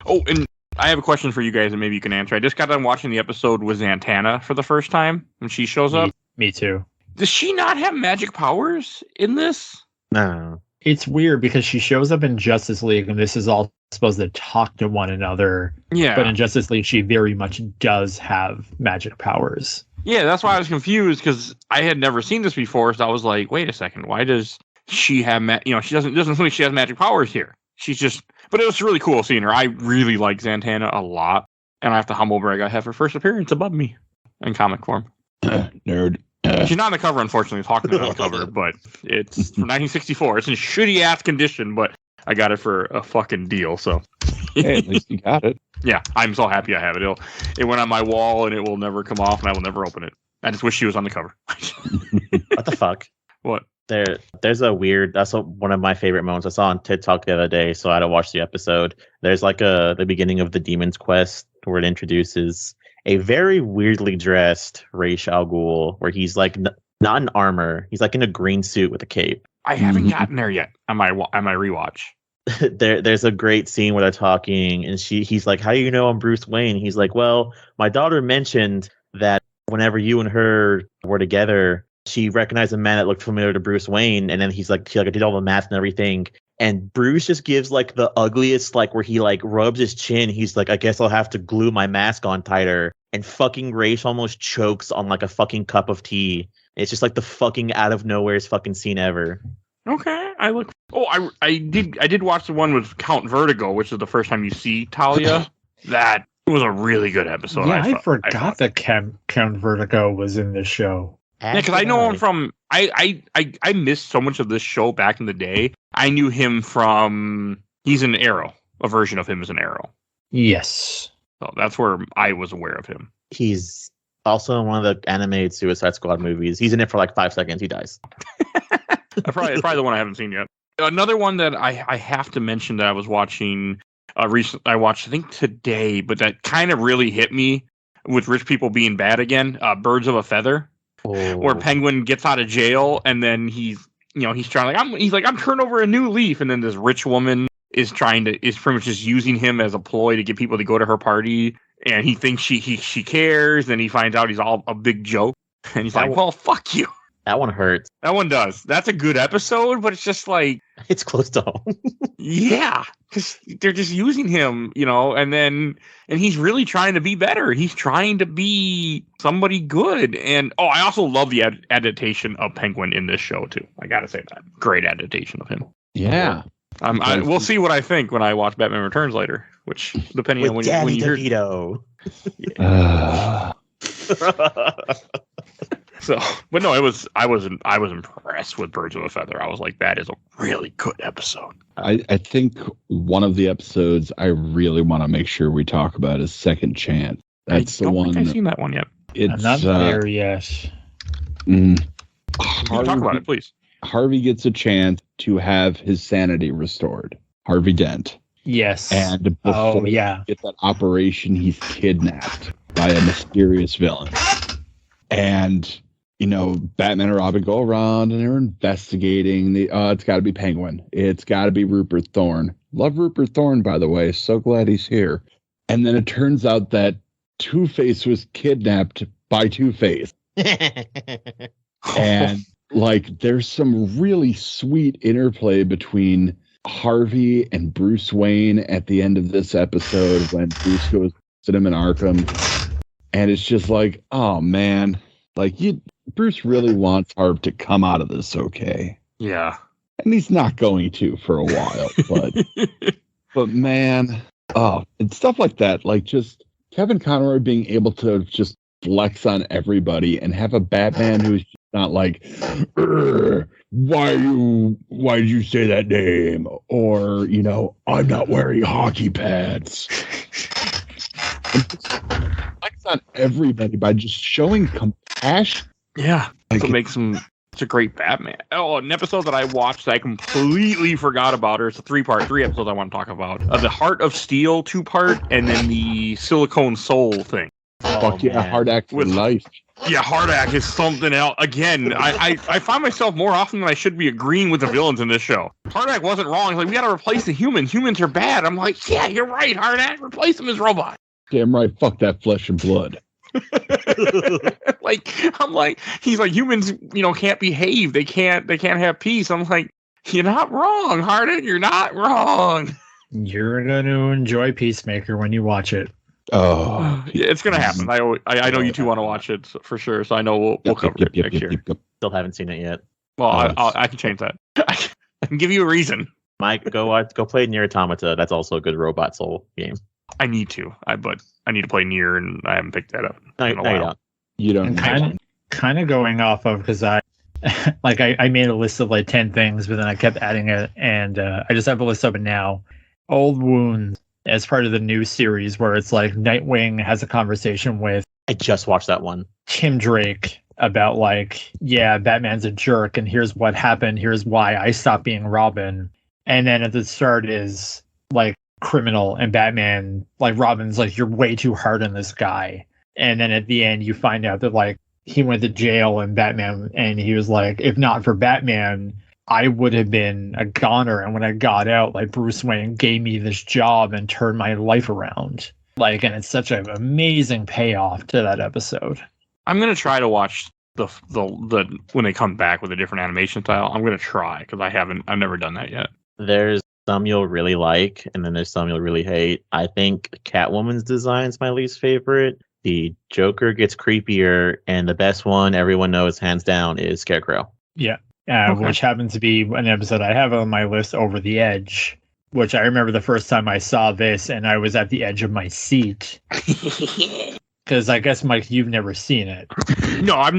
Oh, and I have a question for you guys, and maybe you can answer. I just got done watching the episode with Zatanna for the first time when she shows up. Me too. Does she not have magic powers in this? No. It's weird because she shows up in Justice League and this is all supposed to talk to one another. Yeah. But in Justice League, she very much does have magic powers. Yeah, that's why I was confused because I had never seen this before. So I was like, wait a second, why does she have she doesn't seem like she has magic powers here. She's just, but it was really cool seeing her. I really like Zatanna a lot. And I have to humble brag, I have her first appearance above me in comic form. Nerd. She's not on the cover, unfortunately. Talking about the cover, but it's from 1964. It's in shitty ass condition, but I got it for a fucking deal. So, Hey, at least you got it. Yeah, I'm so happy I have it. It went on my wall, and it will never come off, and I will never open it. I just wish she was on the cover. What the fuck? What? There's a weird. That's one of my favorite moments. I saw on TikTok the other day, so I had to watch the episode. There's like the beginning of the Demon's Quest where it introduces a very weirdly dressed Ra's al Ghul, where he's like not in armor. He's like in a green suit with a cape. I haven't gotten there yet on my rewatch. There's a great scene where they're talking, and he's like, "How do you know I'm Bruce Wayne?" He's like, "Well, my daughter mentioned that whenever you and her were together, she recognized a man that looked familiar to Bruce Wayne." And then he's like, I did all the math and everything. And Bruce just gives like the ugliest, like where he like rubs his chin. He's like, I guess I'll have to glue my mask on tighter. And fucking Ra's almost chokes on like a fucking cup of tea. It's just like the fucking out of nowhere's fucking scene ever. Okay, I did watch the one with Count Vertigo, which is the first time you see Talia. That was a really good episode. Yeah, I forgot that Count Vertigo was in this show. Yeah, because I know him from I missed so much of this show back in the day. I knew him from he's an Arrow. A version of him is an Arrow. Yes. So that's where I was aware of him. He's also in one of the animated Suicide Squad movies. He's in it for like 5 seconds. He dies. Probably the one I haven't seen yet. Another one that I have to mention that I was watching recently. I watched I think today, but that kind of really hit me with rich people being bad again. Birds of a Feather. Oh. Where Penguin gets out of jail and then he's trying I'm turning over a new leaf, and then this rich woman is pretty much just using him as a ploy to get people to go to her party, and he thinks she cares, and he finds out he's all a big joke, and he's like, well, fuck you. That one hurts. That one does. That's a good episode, but it's just like it's close to home. Yeah, because they're just using him, and he's really trying to be better. He's trying to be somebody good. And I also love the adaptation of Penguin in this show too. I gotta say that great adaptation of him. Yeah, we'll see what I think when I watch Batman Returns later. Which depending on when you hear. Yeah. So, but no, I was impressed with Birds of a Feather. I was like, that is a really good episode. I think one of the episodes I really want to make sure we talk about is Second Chance. That's the one. I don't think I've seen that one yet. It's not there yet. Talk about it, please. Harvey gets a chance to have his sanity restored. Harvey Dent. Yes. And before he gets that operation, he's kidnapped by a mysterious villain. And Batman and Robin go around and they're investigating. It's got to be Penguin. It's got to be Rupert Thorne. Love Rupert Thorne, by the way. So glad he's here. And then it turns out that Two-Face was kidnapped by Two-Face. And there's some really sweet interplay between Harvey and Bruce Wayne at the end of this episode when Bruce goes to visit him in Arkham. And it's just like, oh man, Bruce really wants Harv to come out of this okay. Yeah. And he's not going to for a while, but man, and stuff like that, just Kevin Conroy being able to just flex on everybody and have a Batman who's Not like, why did you say that name? Or, I'm not wearing hockey pads. It's on everybody by just showing compassion. Yeah. That's Like, what makes him such a great Batman. Oh, an episode that I watched that I completely forgot about, or it's a three episodes I want to talk about. The Heart of Steel 2-part, and then the Silicone Soul thing. fuck yeah, hard act for life. Yeah, hard act is something else. Again, I find myself more often than I should be agreeing with the villains in this show. Hard act wasn't wrong. He's like, we got to replace the humans. Humans are bad. I'm like, yeah, you're right, hard act. Replace them as robots. Damn right, fuck that flesh and blood. I'm like, he's like, humans, can't behave. They can't have peace. I'm like, you're not wrong, Harden. You're not wrong. You're going to enjoy Peacemaker when you watch it. Oh, yeah, it's gonna happen. I know you two want to watch it for sure, so I know we'll cover it next year. Still haven't seen it yet. Well, I can change that. I can give you a reason. Mike, go play Nier Automata. That's also a good robot soul game. I need to, but I need to play Nier, and I haven't picked that up. You don't. Kind of going off of, because I made a list of like 10 things, but then I kept adding it, and I just have a list of it now. Old Wounds, as part of the new series, where it's like Nightwing has a conversation with, I just watched that one, Tim Drake, about like, yeah, Batman's a jerk, and here's what happened, here's why I stopped being Robin. And then at the start is like criminal, and Batman, like, Robin's like, you're way too hard on this guy. And then at the end you find out that like he went to jail, and Batman, and he was like, if not for Batman, I would have been a goner. And when I got out, like, Bruce Wayne gave me this job and turned my life around. Like, and it's such an amazing payoff to that episode. I'm gonna try to watch the when they come back with a different animation style. I'm gonna try, because I've never done that yet. There's some you'll really like, and then there's some you'll really hate. I think Catwoman's design is my least favorite. The Joker gets creepier, and the best one everyone knows hands down is Scarecrow. Yeah. Which happens to be an episode I have on my list, Over the Edge, which I remember the first time I saw this, and I was at the edge of my seat. Because I guess, Mike, you've never seen it. No, I've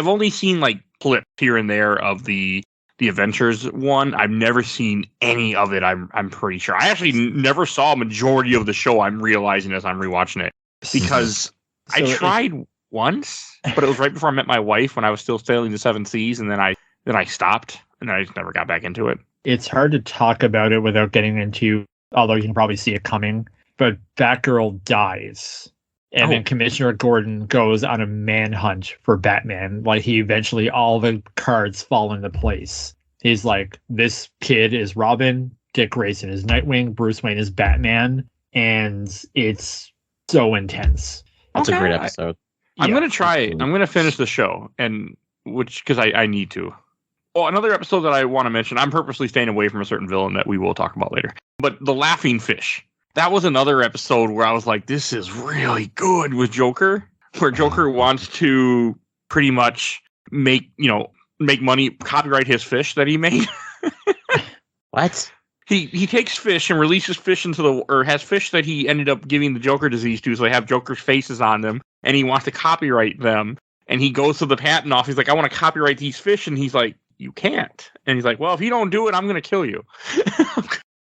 only seen like clips here and there of the Adventures one. I've never seen any of it, I'm pretty sure. I actually never saw a majority of the show, I'm realizing as I'm rewatching it. Because I tried once, but it was right before I met my wife, when I was still sailing the seven seas, and then I stopped, and I just never got back into it. It's hard to talk about it without getting into, although you can probably see it coming, but Batgirl dies. And then Commissioner Gordon goes on a manhunt for Batman. Like, he eventually, all the cards fall into place. He's like, this kid is Robin, Dick Grayson is Nightwing, Bruce Wayne is Batman, and it's so intense. That's a great episode. I'm going to try it. I'm going to finish the show, because I need to. Oh, another episode that I want to mention, I'm purposely staying away from a certain villain that we will talk about later. But the Laughing Fish. That was another episode where I was like, this is really good, with Joker, where Joker wants to pretty much make money, copyright his fish that he made. What? He takes fish and releases fish has fish that he ended up giving the Joker disease to, so they have Joker's faces on them, and he wants to copyright them. And he goes to the patent office. He's like, I want to copyright these fish. And he's like, you can't. And he's like, well, if you don't do it, I'm going to kill you.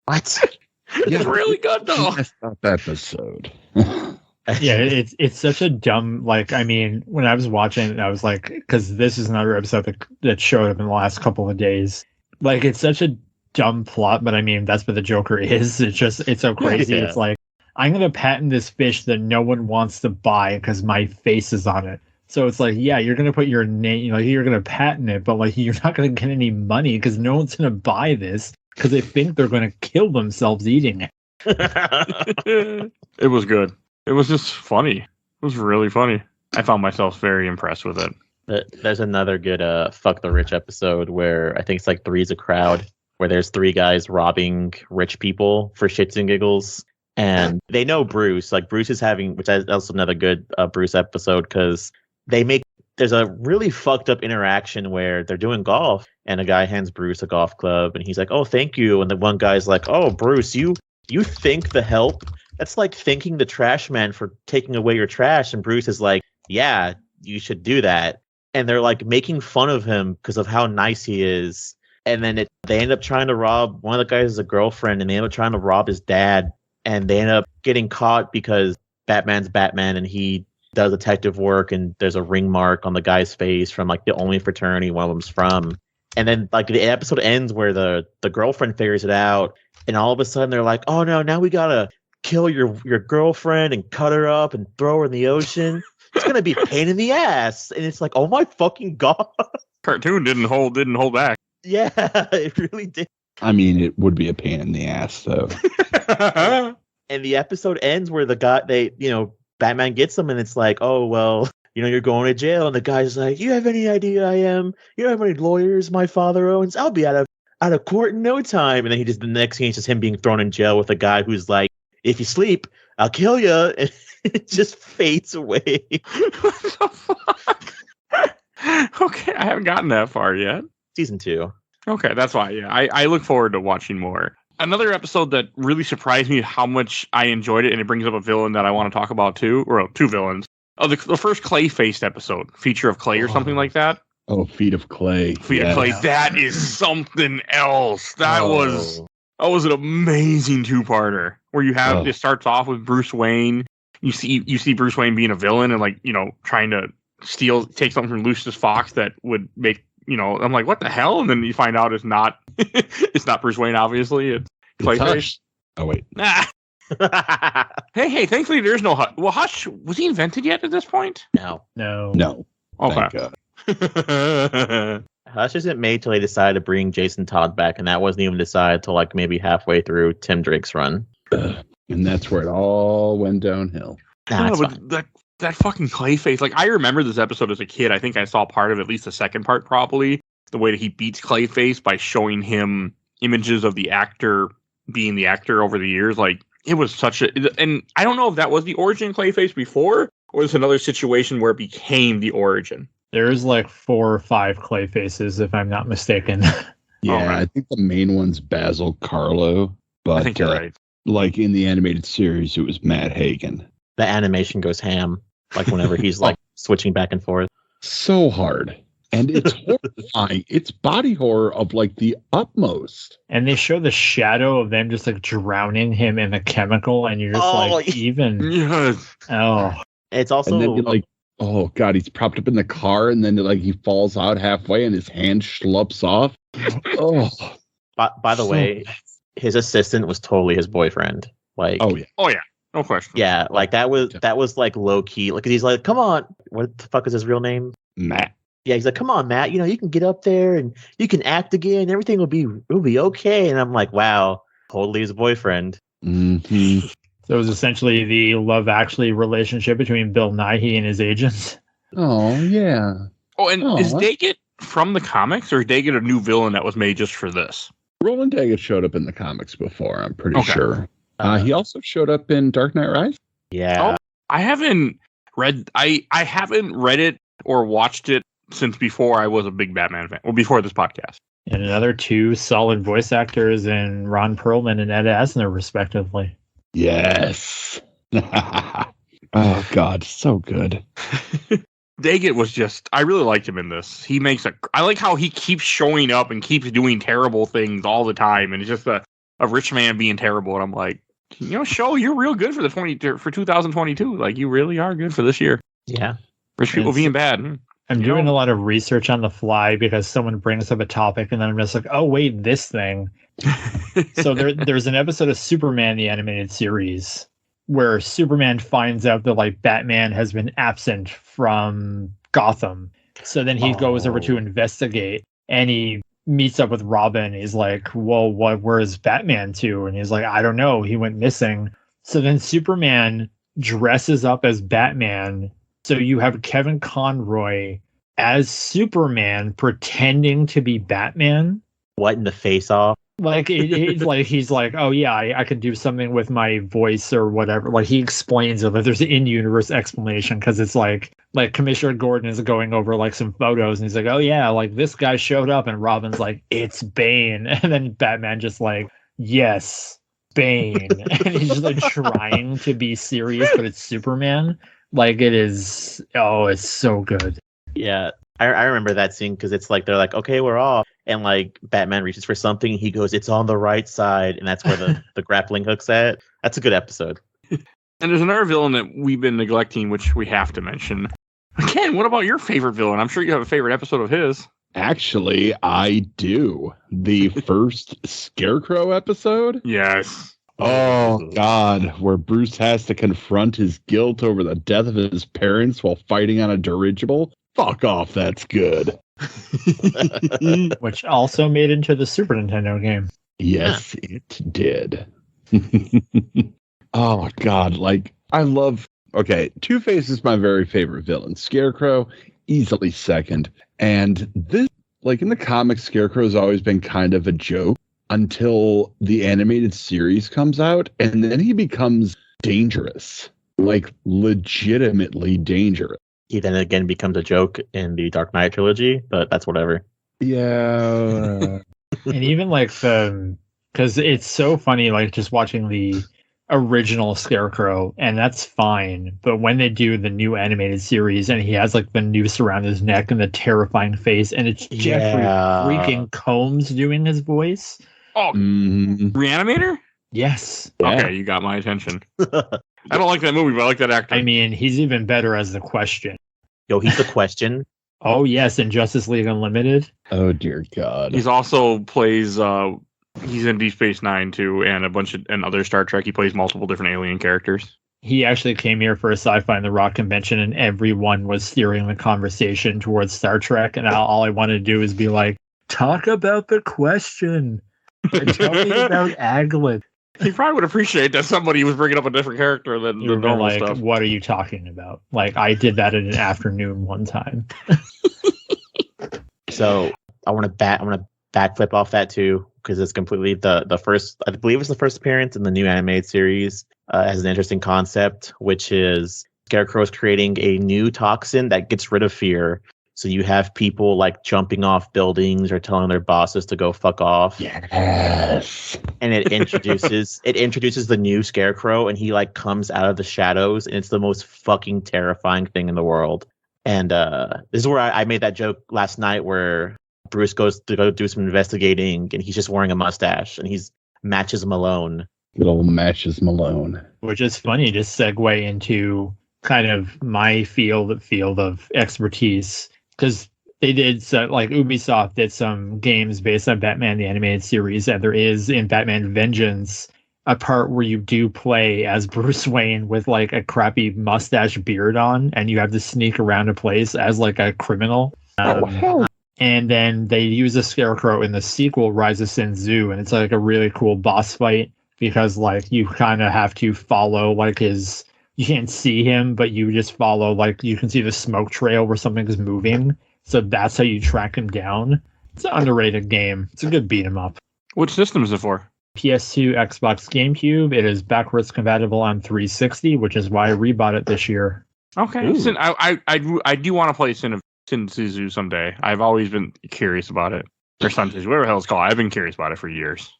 What? It's really good, though. That's not that episode. Yeah, it's such a dumb, like, I mean, when I was watching it, I was like, because this is another episode that showed up in the last couple of days. Like, it's such a dumb plot, but I mean, that's what the Joker is. It's so crazy. Yeah. It's like, I'm going to patent this fish that no one wants to buy because my face is on it. So it's like, yeah, you're going to put your name, like, you're going to patent it, but like, you're not going to get any money because no one's going to buy this because they think they're going to kill themselves eating it. It was good. It was just funny. It was really funny. I found myself very impressed with it. There's another good Fuck the Rich episode where I think it's like Three's a Crowd, where there's three guys robbing rich people for shits and giggles. And they know Bruce. Like, Bruce is having, which is also another good Bruce episode, because there's a really fucked up interaction where they're doing golf and a guy hands Bruce a golf club and he's like, oh, thank you. And the one guy's like, oh, Bruce, you think the help? That's like thanking the trash man for taking away your trash. And Bruce is like, yeah, you should do that. and they're like making fun of him because of how nice he is. And then they end up trying to rob one of the guys' a girlfriend, and they end up trying to rob his dad, and they end up getting caught because Batman's Batman, and he does detective work, and there's a ring mark on the guy's face from like the only fraternity one of them's from. And then like the episode ends where the girlfriend figures it out, and all of a sudden they're like, oh no, now we gotta kill your girlfriend and cut her up and throw her in the ocean. It's gonna be a pain in the ass. And it's like, oh my fucking god. Cartoon didn't hold back. Yeah, it really did. I mean, it would be a pain in the ass, though. And the episode ends where the guy, Batman gets him, and it's like, oh, well, you're going to jail. And the guy's like, you have any idea I am? You know how many lawyers my father owns? I'll be out of court in no time. And then the next scene is just him being thrown in jail with a guy who's like, if you sleep, I'll kill you. And it just fades away. What the fuck? Okay, I haven't gotten that far yet. Season 2. Okay, that's why. Yeah, I look forward to watching more. Another episode that really surprised me how much I enjoyed it, and it brings up a villain that I want to talk about too, or two villains. Oh, the first Clay-faced episode, Feature of Clay or something like that. Oh, Feet of Clay. Feet of Clay. That is something else. That was an amazing two-parter where you have it starts off with Bruce Wayne. You see Bruce Wayne being a villain and trying to take something from Lucius Fox that would make. I'm like, what the hell? And then you find out it's not it's not Bruce Wayne, obviously. It's Clayface. Oh, wait. Hey, thankfully there's no Hush. Well, Hush, was he invented yet at this point? No. Okay. Hush isn't made till they decided to bring Jason Todd back, and that wasn't even decided till like maybe halfway through Tim Drake's run. And that's where it all went downhill. That fucking Clayface. Like, I remember this episode as a kid. I think I saw part of at least the second part probably. The way that he beats Clayface by showing him images of the actor being the actor over the years. Like, it was such a... And I don't know if that was the origin of Clayface before, or it's another situation where it became the origin. There's like 4 or 5 Clayfaces, if I'm not mistaken. Yeah, I think the main one's Basil Carlo. But I think you're right. Like, in the animated series, it was Matt Hagen. The animation goes ham. Like whenever he's like switching back and forth. So hard. And it's horrifying. It's body horror of like the utmost. And they show the shadow of them just like drowning him in a chemical, and you're just Yes. Oh. It's also and then you're like, oh god, he's propped up in the car, and then like he falls out halfway and his hand schlups off. Oh. By the way, his assistant was totally his boyfriend. Like Oh yeah. No question. Yeah, like that was like low key. Like he's like, come on, what the fuck is his real name? Matt. Yeah, he's like, come on, Matt. You can get up there and you can act again. Everything will be okay. And I'm like, wow, totally his boyfriend. Mm-hmm. So it was essentially the Love Actually relationship between Bill Nighy and his agent. Oh yeah. Oh, and is Daggett from the comics, or is Daggett a new villain that was made just for this? Roland Daggett showed up in the comics before, I'm pretty sure. He also showed up in Dark Knight Rise. Yeah. Oh, I haven't read it or watched it since before I was a big Batman fan. Well, before this podcast. And another 2 solid voice actors in Ron Perlman and Ed Asner, respectively. Yes. Oh god, so good. Daggett was just, I really liked him in this. I like how he keeps showing up and keeps doing terrible things all the time, and it's just a rich man being terrible, and I'm like, show you're real good for 2022. Like, you really are good for this year. Yeah. Rich people being bad. I'm doing a lot of research on the fly because someone brings up a topic, and then I'm just like, oh wait, this thing. So there's an episode of Superman the animated series where Superman finds out that like Batman has been absent from Gotham. So then he goes over to investigate, and he meets up with Robin. He's like, well, where's Batman to? And he's like, I don't know, he went missing. So then Superman dresses up as Batman. So you have Kevin Conroy as Superman pretending to be Batman. What in the face off? Like he's like, oh yeah, I could do something with my voice or whatever. Like he explains it. Like there's an in-universe explanation because it's like Commissioner Gordon is going over like some photos, and he's like, oh yeah, like this guy showed up, and Robin's like, it's Bane, and then Batman just like, yes, Bane, and he's just like trying to be serious, but it's Superman. Like it is. Oh, it's so good. Yeah. I remember that scene because it's like they're like, okay, we're off, and like Batman reaches for something, he goes, it's on the right side, and that's where the grappling hook's at. That's a good episode. And there's another villain that we've been neglecting, which we have to mention. Ken, what about your favorite villain? I'm sure you have a favorite episode of his. Actually, I do. The first Scarecrow episode? Yes. Oh, God, where Bruce has to confront his guilt over the death of his parents while fighting on a dirigible. Fuck off, that's good. Which also made into the Super Nintendo game. Yes, it did. Oh, God, like, I love... Okay, Two-Face is my very favorite villain. Scarecrow, easily second. And this, like, in the comics, Scarecrow's always been kind of a joke until the animated series comes out, and then he becomes dangerous. Like, legitimately dangerous. He then again becomes a joke in the Dark Knight trilogy, but that's whatever. Yeah. And even like because it's so funny, like just watching the original Scarecrow, and that's fine. But when they do the new animated series and he has like the noose around his neck and the terrifying face, and it's Jeffrey freaking Combs doing his voice. Oh, Reanimator? Yes. Yeah. Okay, you got my attention. I don't like that movie, but I like that actor. I mean, he's even better as the Question. Yo, he's the Question. Oh yes, in Justice League Unlimited. Oh dear God. He's also plays he's in Deep Space Nine too, and and other Star Trek. He plays multiple different alien characters. He actually came here for a Sci-Fi in the Rock convention, and everyone was steering the conversation towards Star Trek, and all I wanted to do is be like, talk about the Question. Tell me about Aglet. He probably would appreciate that somebody was bringing up a different character than the normal like, stuff. what are you talking about? Like, I did that in an afternoon one time. So I want to backflip off that too, because it's completely the first. I believe it's the first appearance in the new animated series. Has an interesting concept, which is Scarecrow's creating a new toxin that gets rid of fear. So you have people like jumping off buildings or telling their bosses to go fuck off. Yes. And it introduces the new Scarecrow, and he like comes out of the shadows, and it's the most fucking terrifying thing in the world. And this is where I made that joke last night where Bruce goes to go do some investigating, and he's just wearing a mustache, and he's Matches Malone. Good old Matches Malone. Which is funny to segue into kind of my field of expertise, because they did like Ubisoft did some games based on Batman the Animated Series, and there is in Batman Vengeance a part where you do play as Bruce Wayne with like a crappy mustache beard on, and you have to sneak around a place as like a criminal. Oh hell. And then they use a Scarecrow in the sequel, Rise of Sin Zoo, and it's like a really cool boss fight because like you kind of have to follow like his. You can't see him, but you just follow, like, you can see the smoke trail where something is moving. So that's how you track him down. It's an underrated game. It's a good beat 'em up. Which system is it for? PS2, Xbox, GameCube. It is backwards compatible on 360, which is why I rebought it this year. Okay. I do want to play Sin Tzu someday. I've always been curious about it. Or Sun Tzu, whatever the hell it's called. I've been curious about it for years.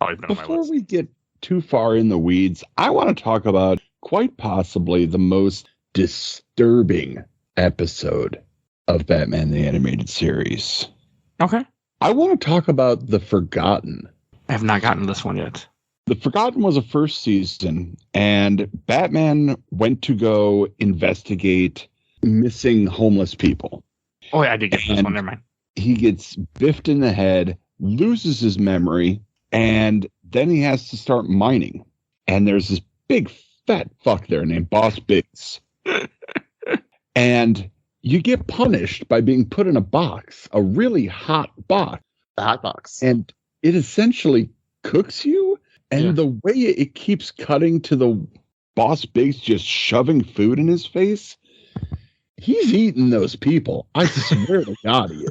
Always been on my Before list. we get too far in the weeds, I want to talk about quite possibly the most disturbing episode of Batman the Animated Series. Okay. I want to talk about The Forgotten. I have not gotten this one yet. The Forgotten was a first season, and Batman went to go investigate missing homeless people. Oh, yeah, I did get this And one. Never mind. he gets biffed in the head, loses his memory, and then he has to start mining. And there's this big fat fuck there named Boss Biggs. And you get punished by being put in a box, a really hot box. The hot box. And it essentially cooks you. And Yeah. the way it keeps cutting to the Boss Biggs just shoving food in his face, he's eating those people. I swear to God he is.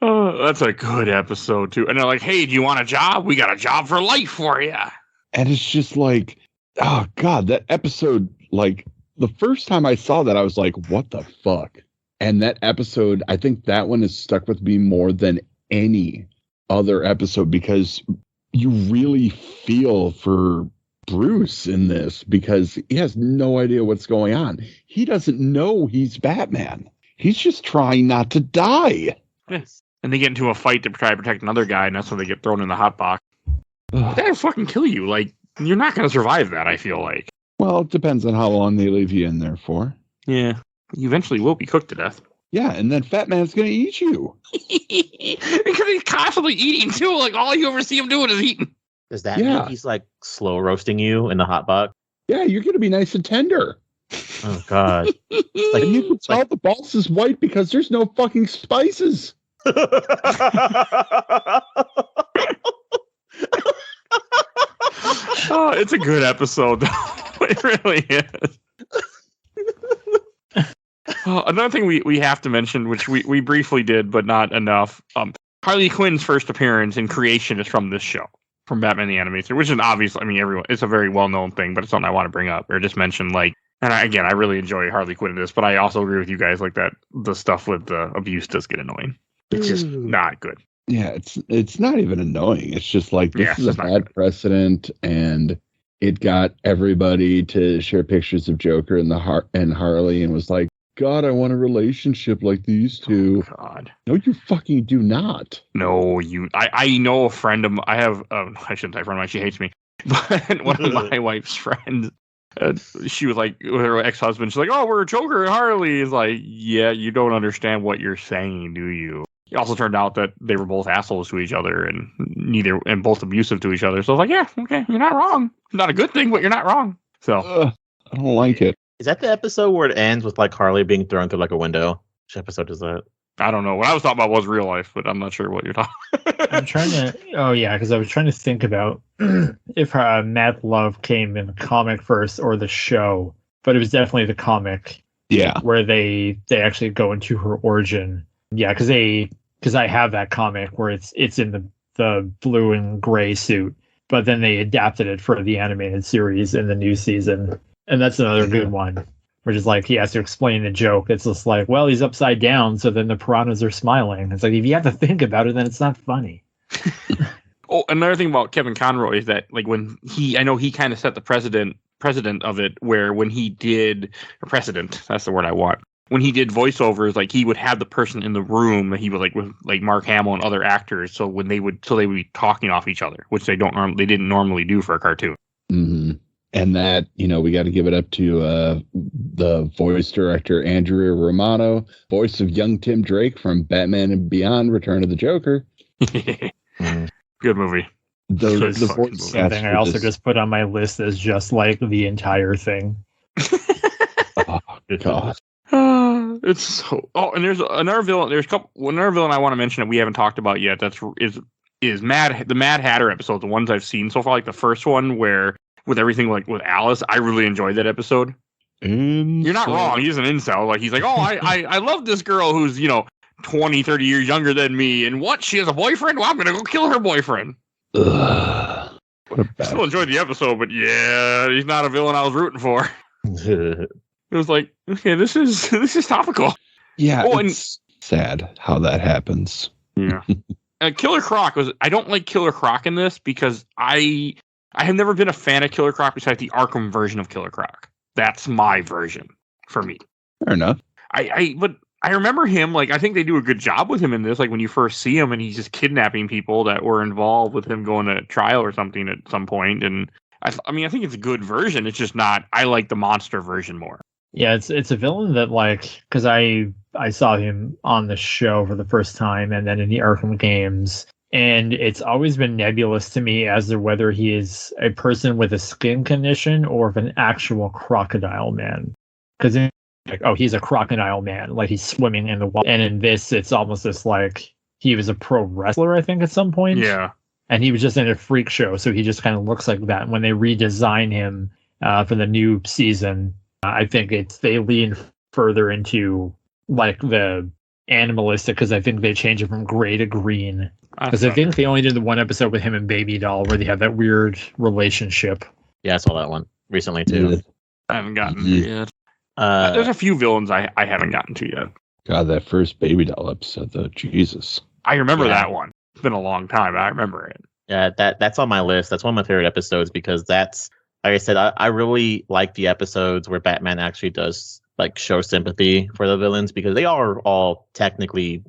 Oh, that's a good episode, too. And they're like, hey, do you want a job? We got a job for life for you. And it's just like, oh God, that episode, like the first time I saw that, I was like, what the fuck? And that episode, I think that one has stuck with me more than any other episode because you really feel for Bruce in this because he has no idea what's going on. He doesn't know he's Batman. He's just trying not to die. Yes. And they get into a fight to try to protect another guy, and that's when they get thrown in the hot box. That'll fucking kill you. Like, you're not going to survive that, I feel like. Well, it depends on how long they leave you in there for. Yeah. You eventually will be cooked to death. Yeah, and then Fat Man's going to eat you. Because he's constantly eating, too. Like, all you ever see him doing is eating. Does that mean he's like slow roasting you in the hot box? Yeah, you're going to be nice and tender. Oh, God. Like, and you can tell the boss is white because there's no fucking spices. Oh, it's a good episode, though. It really is. Another thing we have to mention, which we briefly did, but not enough. Harley Quinn's first appearance in creation is from this show, from Batman the Animated, which is obvious. I mean, everyone, it's a very well-known thing, but it's something I want to bring up or just mention. Like, and I really enjoy Harley Quinn in this, but I also agree with you guys, like that the stuff with the abuse does get annoying. It's just not good. Yeah, it's not even annoying. It's just like this is a bad precedent, and it got everybody to share pictures of Joker and Harley, and was like, God, I want a relationship like these two. Oh, God. No, you fucking do not. No, I know a friend of I have I shouldn't say friend of mine, she hates me, but one of my wife's friends, she was like with her ex-husband, she's like, oh, we're Joker and Harley. Is like, yeah, you don't understand what you're saying, do you? It also turned out that they were both assholes to each other and both abusive to each other. So I was like, yeah, okay, you're not wrong. Not a good thing, but you're not wrong. So I don't like it. Is that the episode where it ends with like Harley being thrown through like a window? Which episode is that? I don't know. What I was talking about was real life, but I'm not sure what you're talking about. I'm trying to... Oh, yeah, because I was trying to think about if Mad Love came in the comic first or the show, but it was definitely the comic. Yeah. Where they actually go into her origin. Yeah, because I have that comic where it's in the blue and gray suit, but then they adapted it for the animated series in the new season. And that's another good one, which is like he has to explain the joke. It's just like, well, he's upside down, so then the piranhas are smiling. It's like, if you have to think about it, then it's not funny. Oh, another thing about Kevin Conroy is that, like, when I know he kind of set the precedent of it, where when he did precedent, that's the word I want. When he did voiceovers, like he would have the person in the room that he was like with like Mark Hamill and other actors. So they would be talking off each other, which they didn't normally do for a cartoon. Mm-hmm. And that, we got to give it up to the voice director, Andrea Romano, voice of young Tim Drake from Batman and Beyond, Return of the Joker. Good movie. The voice thing I also just put on my list as just like the entire thing. Oh, God. It's so... Oh, and there's another villain. Another villain I want to mention that we haven't talked about yet. Is the Mad Hatter episode, the ones I've seen so far, like the first one where... With everything like with Alice, I really enjoyed that episode. You're not wrong. He's an incel. Like he's like, oh, I love this girl who's 20, 30 years younger than me, and what? She has a boyfriend? Well, I'm gonna go kill her boyfriend. What a bad. Still enjoyed the episode, but yeah, he's not a villain I was rooting for. It was like, okay, this is topical. Yeah, it's sad how that happens. Yeah. Killer Croc I don't like Killer Croc in this because I have never been a fan of Killer Croc besides the Arkham version of Killer Croc. That's my version for me. Fair enough. But I remember him, like, I think they do a good job with him in this, like when you first see him and he's just kidnapping people that were involved with him going to trial or something at some point. And I think it's a good version. It's just not, I like the monster version more. Yeah, it's a villain that, like, because I saw him on the show for the first time and then in the Arkham games. And it's always been nebulous to me as to whether he is a person with a skin condition or if an actual crocodile man. Because like, oh, he's a crocodile man, like he's swimming in the water. And in this, it's almost this like he was a pro wrestler, I think, at some point. Yeah. And he was just in a freak show, so he just kind of looks like that. And when they redesign him for the new season, I think they lean further into like the animalistic, because I think they change it from gray to green. Because I think they only did the one episode with him and Baby Doll where they have that weird relationship. Yeah, I saw that one recently too. Yeah. I haven't gotten to it yet. There's a few villains I haven't gotten to yet. God, that first Baby Doll episode, though, Jesus. I remember that one. It's been a long time. I remember it. Yeah, that's on my list. That's one of my favorite episodes because that's like I said, I really like the episodes where Batman actually does like show sympathy for the villains, because they are all technically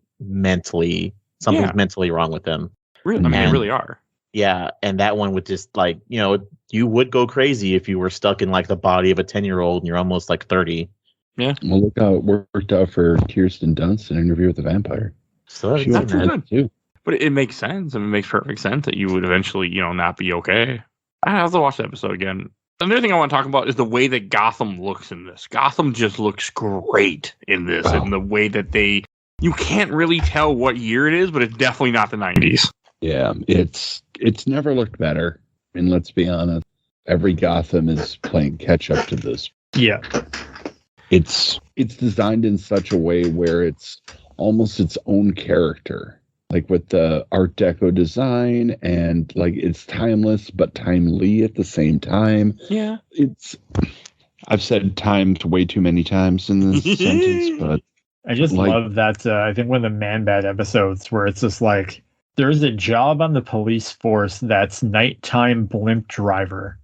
something's mentally wrong with them. Really, I mean, they really are. Yeah, and that one would just like, you would go crazy if you were stuck in like the body of a 10-year-old and you're almost like 30. Yeah. Well, look how it worked out for Kirsten Dunst in Interview with the Vampire. So She That's went good. too. But it makes sense. I mean, it makes perfect sense that you would eventually, not be okay. I have to watch the episode again. Another thing I want to talk about is the way that Gotham looks in this. Gotham just looks great in this, and the way that you can't really tell what year it is, but it's definitely not the 90s. Yeah, it's never looked better. I mean, let's be honest. Every Gotham is playing catch up to this. Yeah. It's designed in such a way where it's almost its own character, like with the Art Deco design, and like it's timeless but timely at the same time. Yeah. I've said times way too many times in this sentence, but I just love that. I think one of the Man-Bat episodes where it's just like, there's a job on the police force that's nighttime blimp driver.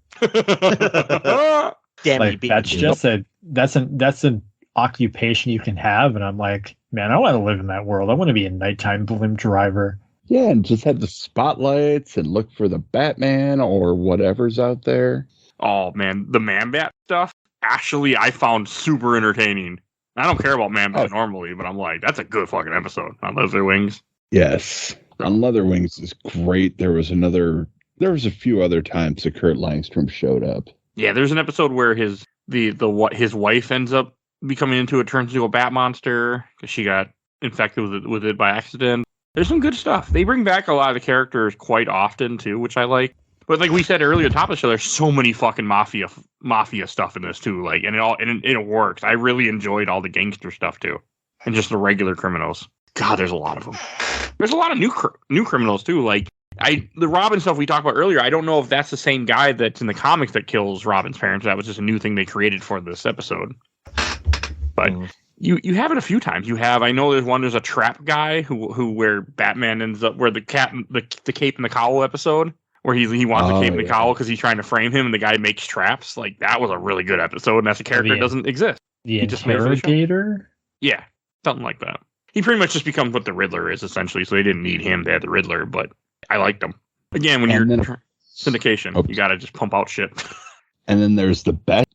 Damn, Like that's just that's an occupation you can have, and I'm like, man, I want to live in that world. I want to be a nighttime blimp driver. yeah, and just have the spotlights and look for the Batman or whatever's out there. Oh, man. The Man-Bat stuff, actually, I found super entertaining. I don't care about Man-Bat normally, but I'm like, that's a good fucking episode on Lizard Wings. Yes, on Leather Wings is great. There was a few other times that Kurt Langstrom showed up. Yeah, there's an episode where his wife ends up becoming turns into a bat monster because she got infected with it by accident. There's some good stuff. They bring back a lot of the characters quite often too, which I like. But like we said earlier, top of the show, there's so many fucking mafia stuff in this too. Like, and it works. I really enjoyed all the gangster stuff too, and just the regular criminals. God, there's a lot of them. There's a lot of new criminals too. Like the Robin stuff we talked about earlier. I don't know if that's the same guy that's in the comics that kills Robin's parents. That was just a new thing they created for this episode. But you have it a few times. I know there's a trap guy who where Batman ends up where the cape and the cowl episode where he wants the cape and the cowl because he's trying to frame him and the guy makes traps. Like that was a really good episode, and that's a character that doesn't exist. The Interrogator? Yeah, something like that. He pretty much just becomes what the Riddler is essentially. So they didn't need him to have the Riddler, but I liked him. Again, when you're syndication, you got to just pump out shit. And then there's the best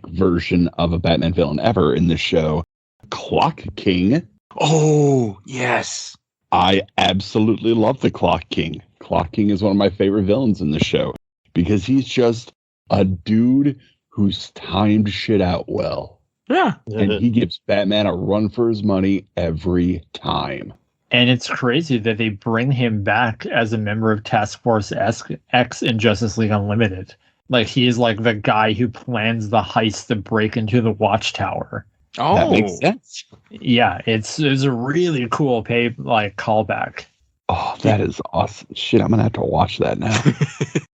version of a Batman villain ever in this show, Clock King. Oh, yes. I absolutely love the Clock King. Clock King is one of my favorite villains in the show because he's just a dude who's timed shit out well. Yeah. And he gives Batman a run for his money every time. And it's crazy that they bring him back as a member of Task Force X in Justice League Unlimited. Like, he is like the guy who plans the heist to break into the Watchtower. Oh, that makes sense. Yeah, it's a really cool callback. Oh, that is awesome. Shit, I'm going to have to watch that now.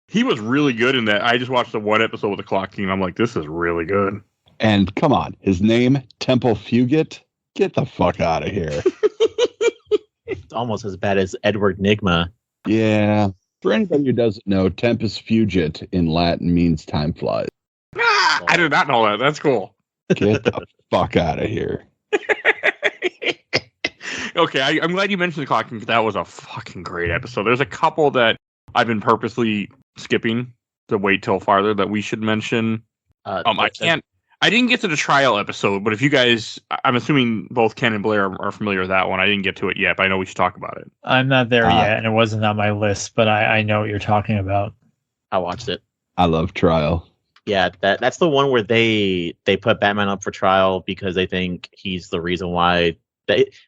He was really good in that. I just watched the one episode with the Clock King. I'm like, this is really good. And come on, his name, Temple Fugit? Get the fuck out of here. It's almost as bad as Edward Nygma. Yeah. For anybody who doesn't know, Tempus Fugit in Latin means time flies. Ah, I did not know that. That's cool. Get the fuck out of here. Okay, I'm glad you mentioned the Clock King because that was a fucking great episode. There's a couple that I've been purposely skipping to wait till farther that we should mention. I didn't get to the trial episode, but if you guys, I'm assuming both Ken and Blair are familiar with that one. I didn't get to it yet, but I know we should talk about it. I'm not there yet, and it wasn't on my list, but I know what you're talking about. I watched it. I love trial. Yeah, that's the one where they put Batman up for trial because they think he's the reason why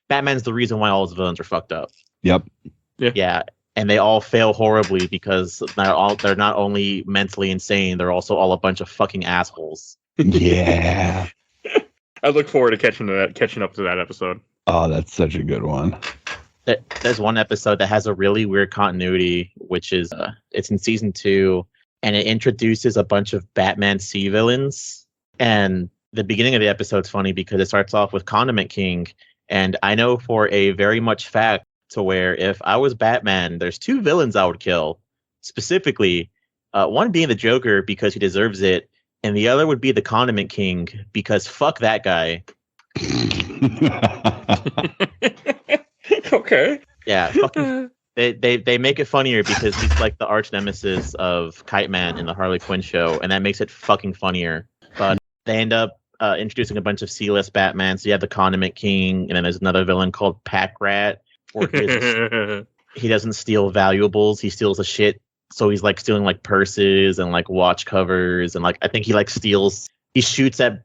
Batman's the reason why all his villains are fucked up. Yep. Yeah, and they all fail horribly because they're not only mentally insane, they're also all a bunch of fucking assholes. Yeah. I look forward to catching up to that episode. Oh, that's such a good one. There's one episode that has a really weird continuity, which is it's in season 2, and it introduces a bunch of Batman C villains. And the beginning of the episode's funny because it starts off with Condiment King, and I know for a very much fact to where if I was Batman, there's 2 villains I would kill. Specifically, One being the Joker because he deserves it, and the other would be the Condiment King because fuck that guy. Okay. Yeah, fucking. They make it funnier because he's like the arch nemesis of Kite Man in the Harley Quinn show, and that makes it fucking funnier. But they end up introducing a bunch of C-list Batman. So you have the Condiment King, and then there's another villain called Pack Rat, or he doesn't steal valuables, he steals the shit. So he's like stealing like purses and like watch covers, and like I think he like steals. He shoots at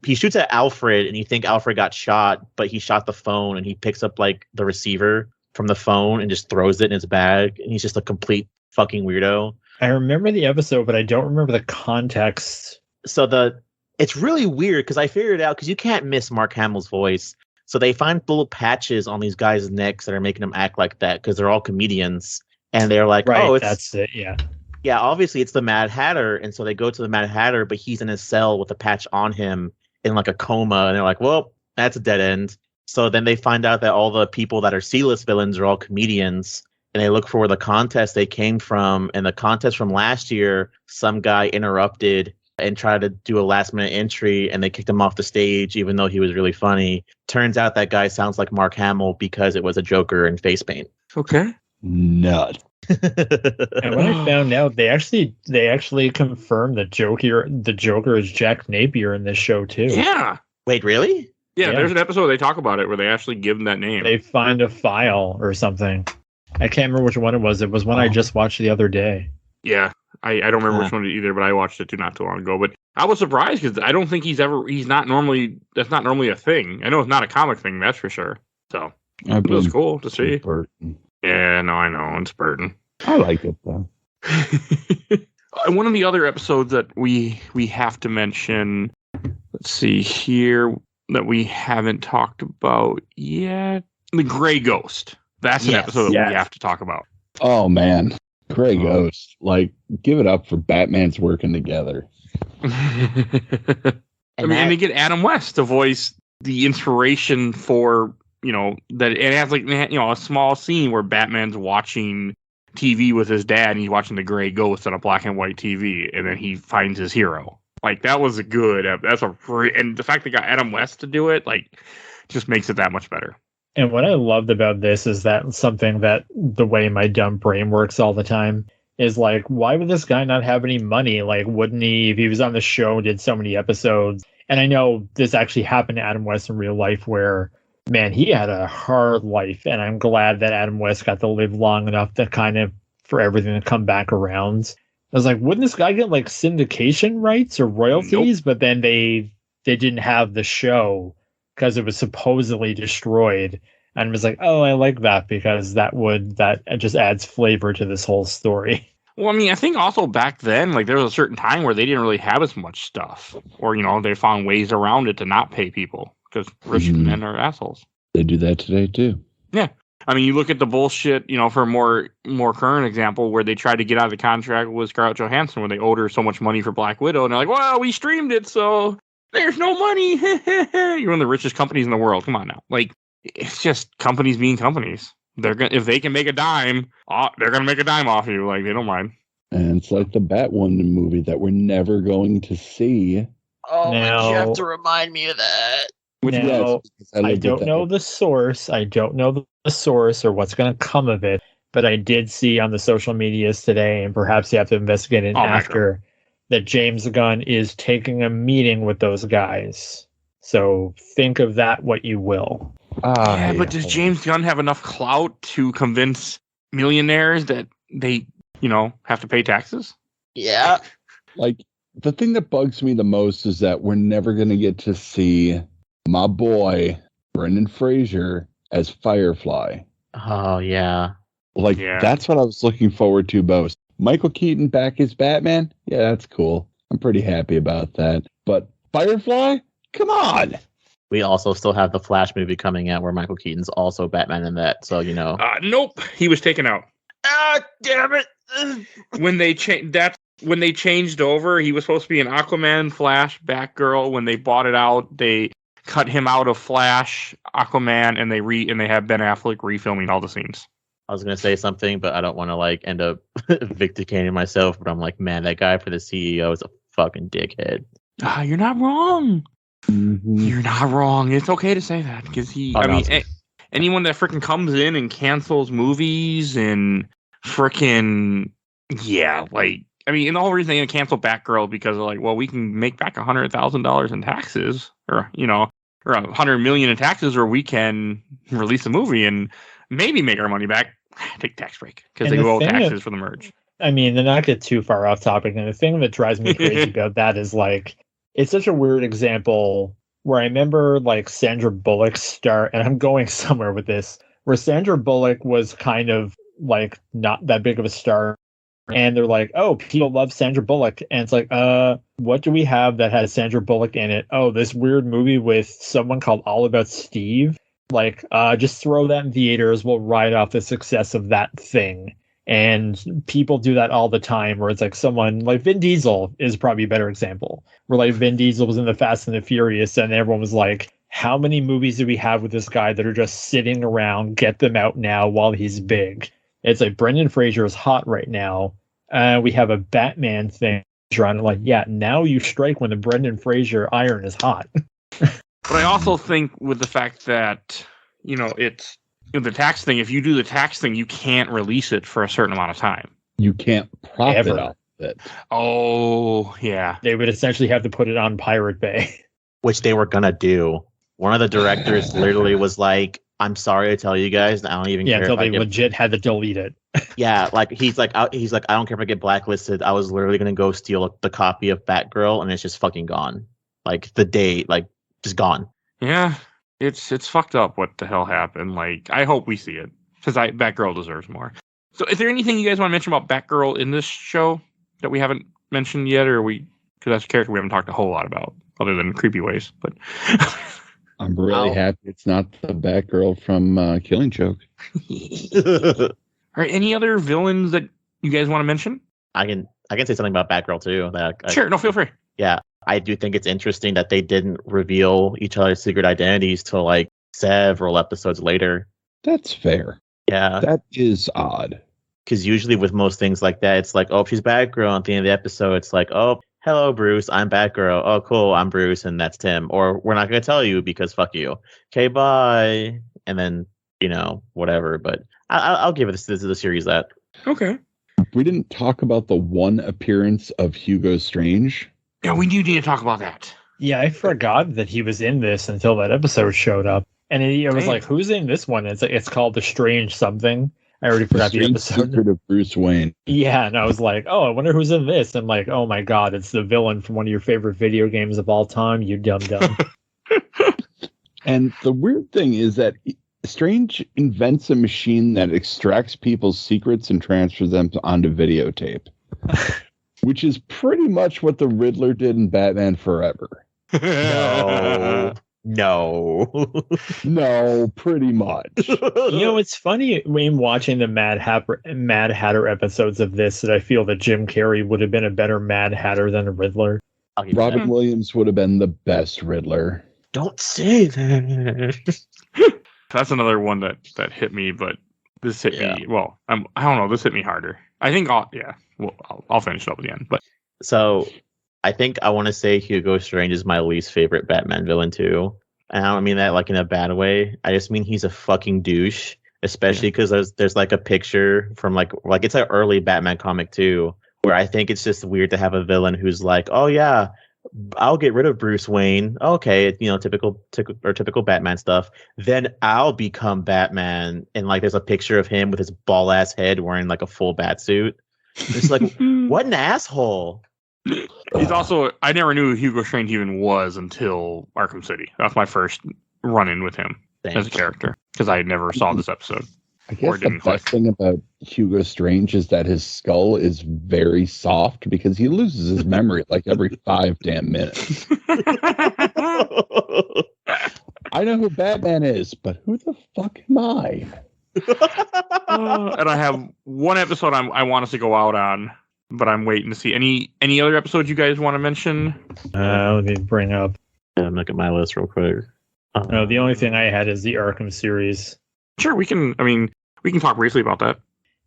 Alfred, and you think Alfred got shot, but he shot the phone, and he picks up like the receiver from the phone and just throws it in his bag, and he's just a complete fucking weirdo. I remember the episode, but I don't remember the context. So it's really weird because I figured it out because you can't miss Mark Hamill's voice. So they find little patches on these guys' necks that are making them act like that because they're all comedians, and they're like, Right, "Oh, that's it." Yeah. yeah, obviously it's the Mad Hatter," and so they go to the Mad Hatter, but he's in his cell with a patch on him in like a coma, and they're like, "Well, that's a dead end." So then they find out that all the people that are C-list villains are all comedians, and they look for where the contest they came from. And the contest from last year, some guy interrupted and tried to do a last-minute entry, and they kicked him off the stage, even though he was really funny. Turns out that guy sounds like Mark Hamill because it was a Joker in face paint. Okay. Nut. And when I found out, they actually confirmed that the Joker is Jack Napier in this show too. Yeah. Wait, really? Yeah, Yeah. there's an episode they talk about it where they actually give him that name. They find a file or something. I can't remember which one it was. It was one I just watched the other day. Yeah. I don't remember which one either, but I watched it not too long ago. But I was surprised because I don't think that's not normally a thing. I know it's not a comic thing, that's for sure. So it was cool to see. Burton. Yeah, no, I know. It's Burton. I like it though. One of the other episodes that we have to mention, let's see here, that we haven't talked about yet. The Gray Ghost. That's an episode that we have to talk about. Oh man. Gray Ghost. Like, give it up for Batman's working together. And they get Adam West to voice the inspiration for, that it has like, a small scene where Batman's watching TV with his dad and he's watching the Gray Ghost on a black and white TV, and then he finds his hero. Like, that was and the fact they got Adam West to do it, like, just makes it that much better. And what I loved about this is that something that the way my dumb brain works all the time is like, why would this guy not have any money? Like, wouldn't he, if he was on the show and did so many episodes? And I know this actually happened to Adam West in real life where, man, he had a hard life. And I'm glad that Adam West got to live long enough to kind of, for everything to come back around. I was like, wouldn't this guy get like syndication rights or royalties? Nope. But then they didn't have the show because it was supposedly destroyed. And was like, oh, I like that because that just adds flavor to this whole story. Well, I mean, I think also back then, like, there was a certain time where they didn't really have as much stuff, or they found ways around it to not pay people because rich men are assholes. They do that today too. Yeah, I mean, you look at the bullshit, for a more current example where they tried to get out of the contract with Scarlett Johansson when they owed her so much money for Black Widow, and they're like, well, we streamed it, so there's no money. You're one of the richest companies in the world. Come on now, like. It's just companies being companies. If they can make a dime, they're gonna make a dime off you. Like, they don't mind. And it's like the Batwoman movie that we're never going to see. Oh, you have to remind me of that. I don't know the source. I don't know the source or what's going to come of it. But I did see on the social medias today, and perhaps you have to investigate it after, that James Gunn is taking a meeting with those guys. So think of that what you will. But does James Gunn have enough clout to convince millionaires that they, have to pay taxes? Yeah. Like, the thing that bugs me the most is that we're never going to get to see my boy, Brendan Fraser, as Firefly. Oh, yeah. Like, that's what I was looking forward to most. Michael Keaton back as Batman? Yeah, that's cool. I'm pretty happy about that. But Firefly? Come on! We also still have the Flash movie coming out where Michael Keaton's also Batman in that, so Nope, he was taken out. Ah, damn it! When they changed over, he was supposed to be an Aquaman, Flash, Batgirl. When they bought it out, they cut him out of Flash, Aquaman, and they had Ben Affleck refilming all the scenes. I was gonna say something, but I don't want to like end up vindicating myself. But I'm like, man, that guy for the CEO is a fucking dickhead. You're not wrong. Mhm. You're not wrong. It's okay to say that because he. Oh, I no, mean, it's- anyone that freaking comes in and cancels movies and freaking like. I mean, and the whole reason they cancel Batgirl because they're like, well, we can make back $100,000 in taxes, or or $100 million in taxes, or we can release a movie and maybe make our money back. Take tax break because And they the owe thing taxes for the merge. I mean, to not get too far off topic, and the thing that drives me crazy about that is like, it's such a weird example where I remember like Sandra Bullock and I'm going somewhere with this, where Sandra Bullock was kind of like not that big of a star. And they're like, oh, people love Sandra Bullock. And it's like, what do we have that has Sandra Bullock in it? Oh, this weird movie with someone called All About Steve. Like, just throw that in theaters. We'll ride off the success of that thing. And people do that all the time, where it's like someone like Vin Diesel is probably a better example, where like Vin Diesel was in the Fast and the Furious, and everyone was like, how many movies do we have with this guy that are just sitting around? Get them out now while he's big. It's like Brendan Fraser is hot right now. We have a Batman thing around. Like, yeah, now you strike when the Brendan Fraser iron is hot. But I also think with the fact that, it's the tax thing, if you do the tax thing, you can't release it for a certain amount of time. You can't profit Ever. off it. Oh, yeah. They would essentially have to put it on Pirate Bay. Which they were gonna do. One of the directors literally was like, I'm sorry to tell you guys, I don't even Yeah, care until if I they get legit had to delete it. Yeah, like he's like I don't care if I get blacklisted. I was literally gonna go steal the copy of Batgirl, and it's just fucking gone. Like the day, like just gone. Yeah, it's fucked up what the hell happened. Like, I hope we see it because Batgirl deserves more. So, is there anything you guys want to mention about Batgirl in this show that we haven't mentioned yet, or because that's a character we haven't talked a whole lot about, other than creepy ways? But I'm really happy it's not the Batgirl from Killing Joke. all right, any other villains that you guys want to mention? I can say something about Batgirl too. Sure, no, feel free. Yeah, I do think it's interesting that they didn't reveal each other's secret identities till like several episodes later. That's fair. Yeah, That is odd. because usually with most things like that, it's like, oh, she's Batgirl. At the end of the episode, it's like, oh, hello, Bruce, I'm Batgirl. Oh, cool, I'm Bruce, and that's Tim. Or we're not going to tell you because fuck you. Okay, bye. And then, whatever. But I'll give the series that. Okay. We didn't talk about the one appearance of Hugo Strange. Yeah, we do need to talk about that. Yeah, I forgot that he was in this until that episode showed up. And it was Damn. like, who's in this one? It's called The Strange Something. I already forgot the Strange episode. Secret of Bruce Wayne. Yeah, and I was like, oh, I wonder who's in this. And like, oh my god, it's the villain from one of your favorite video games of all time, you dumb. And the weird thing is that Strange invents a machine that extracts people's secrets and transfers them onto videotape, which is pretty much what the Riddler did in Batman Forever. No. No, pretty much. It's funny when watching the Mad Hatter episodes of this that I feel that Jim Carrey would have been a better Mad Hatter than a Riddler. Robin Williams would have been the best Riddler. Don't say that. That's another one that hit me, but this hit me. Well, I don't know. This hit me harder. I think I'll finish it up at the end. But So I think I want to say Hugo Strange is my least favorite Batman villain too. And I don't mean that like in a bad way. I just mean he's a fucking douche, especially because there's like a picture from like it's an early Batman comic too, where I think it's just weird to have a villain who's like, oh yeah, I'll get rid of Bruce Wayne. Okay, typical Batman stuff. Then I'll become Batman, and like there's a picture of him with his ball ass head wearing like a full bat suit. It's like, what an asshole. he's also, I never knew who Hugo Strange even was until Arkham City. That's my first run-in with him as a character, because I never saw this episode. I guess the best thing about Hugo Strange is that his skull is very soft because he loses his memory like every 5 damn minutes. I know who Batman is, but who the fuck am I? And I have one episode I want us to go out on, but I'm waiting to see. Any other episodes you guys want to mention? Let me bring up. I'm looking at my list real quick. No, the only thing I had is the Arkham series. Sure, we can We can talk briefly about that.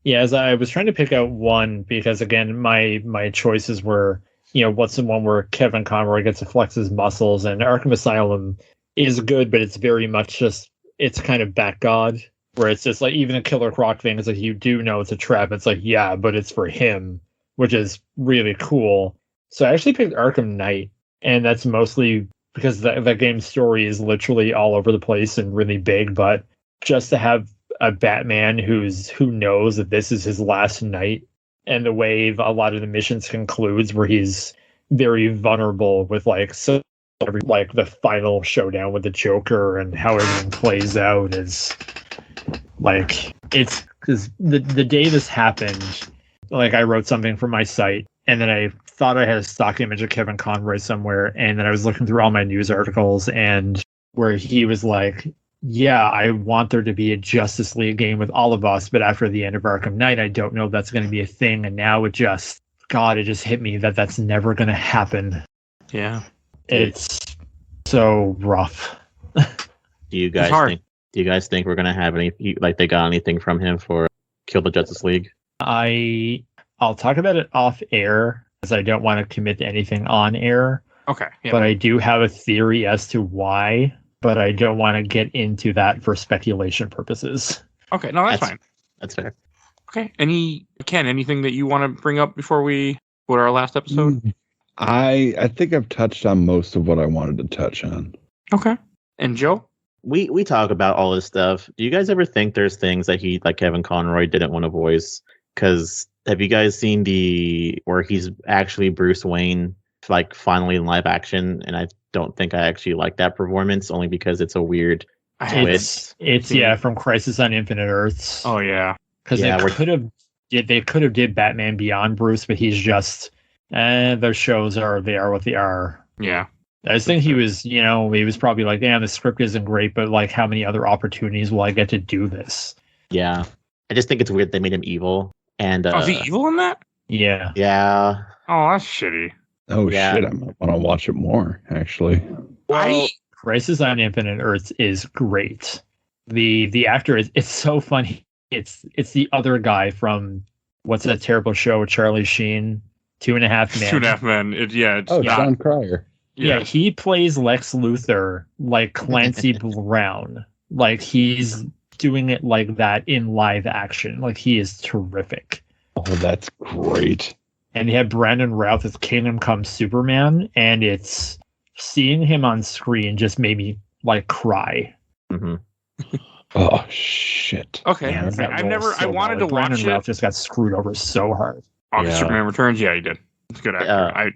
Yeah, as I was trying to pick out one, because again, my choices were, what's the one where Kevin Conroy gets to flex his muscles, and Arkham Asylum is good, but it's very much just, it's kind of back god, where it's just like, even a Killer Croc thing is like, you do know it's a trap. It's like, yeah, but it's for him, which is really cool. So I actually picked Arkham Knight, and that's mostly because that game's story is literally all over the place and really big, but just to have a Batman who knows that this is his last night, and the way a lot of the missions concludes where he's very vulnerable with the final showdown with the Joker and how everything plays out is like, it's because the day this happened, like I wrote something for my site and then I thought I had a stock image of Kevin Conroy somewhere, and then I was looking through all my news articles and where he was like, yeah, I want there to be a Justice League game with all of us, but after the end of Arkham Knight, I don't know if that's going to be a thing. And now it just hit me that that's never going to happen. Yeah. It's so rough. Do you guys think we're going to have they got anything from him for Kill the Justice League? I'll talk about it off air, as I don't want to commit to anything on air. Okay. Yeah. But I do have a theory as to why, but I don't want to get into that for speculation purposes. Okay, no, that's fine. That's fair. Okay. Anything that you want to bring up before we go to our last episode? I think I've touched on most of what I wanted to touch on. Okay. And Joe? We talk about all this stuff. Do you guys ever think there's things that Kevin Conroy didn't want to voice? Because have you guys seen where he's actually Bruce Wayne, finally in live action? And I don't think I actually like that performance, only because it's a weird twist. It's from Crisis on Infinite Earths. Oh yeah, because they could have did Batman Beyond Bruce, but he's just their shows they are what they are. Yeah, I just think he was probably like, damn, the script isn't great, but like, how many other opportunities will I get to do this? Yeah, I just think it's weird they made him evil. And is he evil in that? Yeah. Yeah. Oh, that's shitty. Oh yeah. Shit! I might want to watch it more. Actually, Crisis on Infinite Earths is great. The actor it's so funny. It's the other guy from what's that terrible show with Charlie Sheen, 2.5 Men. 2.5 Men. It's John Cryer. Yeah, he plays Lex Luthor like Clancy Brown. Like he's doing it like that in live action. Like he is terrific. Oh, that's great. And you have Brandon Routh as Kingdom Come Superman, and it's seeing him on screen just made me cry. Mm-hmm. Oh shit. Okay. Yeah, I wanted to watch Brandon it. Routh just got screwed over so hard. Oh, yeah. Superman Returns. Yeah, he did. It's a good actor.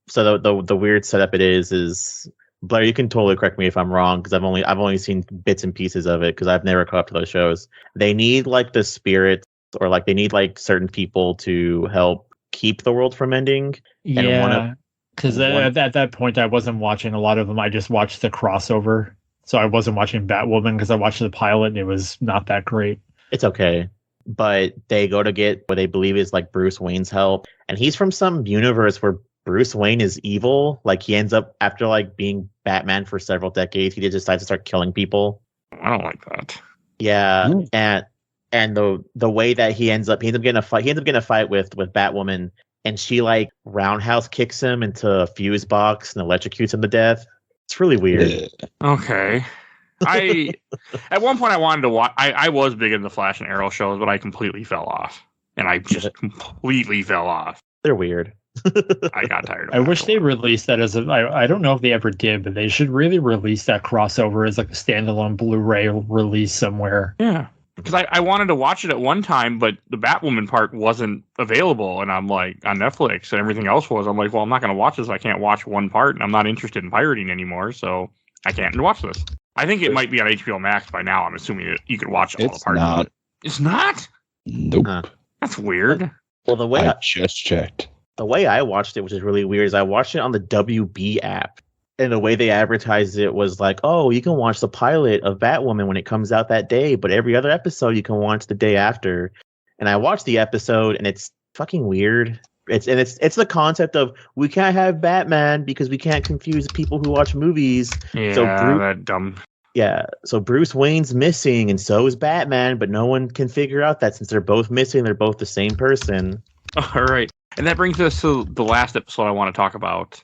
So the weird setup it is Blair, you can totally correct me if I'm wrong, because I've only seen bits and pieces of it because I've never caught up to those shows. They need the spirits, or they need certain people to help keep the world from ending. Yeah, because at that point I wasn't watching a lot of them. I just watched the crossover, so I wasn't watching Batwoman because I watched the pilot and it was not that great. It's okay, but they go to get what they believe is Bruce Wayne's help, and he's from some universe where Bruce Wayne is evil. He ends up, after being Batman for several decades, he just decides to start killing people. I don't like that. Yeah, and the way that he ends up getting a fight with Batwoman, and she roundhouse kicks him into a fuse box and electrocutes him to death. It's really weird. Okay. At one point I wanted to watch. I was big in the Flash and Arrow shows, but I completely fell off, and I just completely fell off. They're weird. I got tired of it. I wish they released that as I don't know if they ever did, but they should really release that crossover as a standalone Blu-ray release somewhere. Yeah, because I wanted to watch it at one time, but the Batwoman part wasn't available, and I'm on Netflix, and everything else was. I'm well, I'm not going to watch this. I can't watch one part, and I'm not interested in pirating anymore, so I can't watch this. I think it might be on HBO Max by now. I'm assuming you could watch all the parts. It's not? Nope. That's weird. Well, the way I just checked. The way I watched it, which is really weird, is I watched it on the WB app. And the way they advertised it was you can watch the pilot of Batwoman when it comes out that day, but every other episode you can watch the day after. And I watched the episode, and it's fucking weird. It's the concept of we can't have Batman because we can't confuse people who watch movies. Yeah, so that dumb. Yeah, so Bruce Wayne's missing, and so is Batman, but no one can figure out that since they're both missing, they're both the same person. All right. And that brings us to the last episode I want to talk about.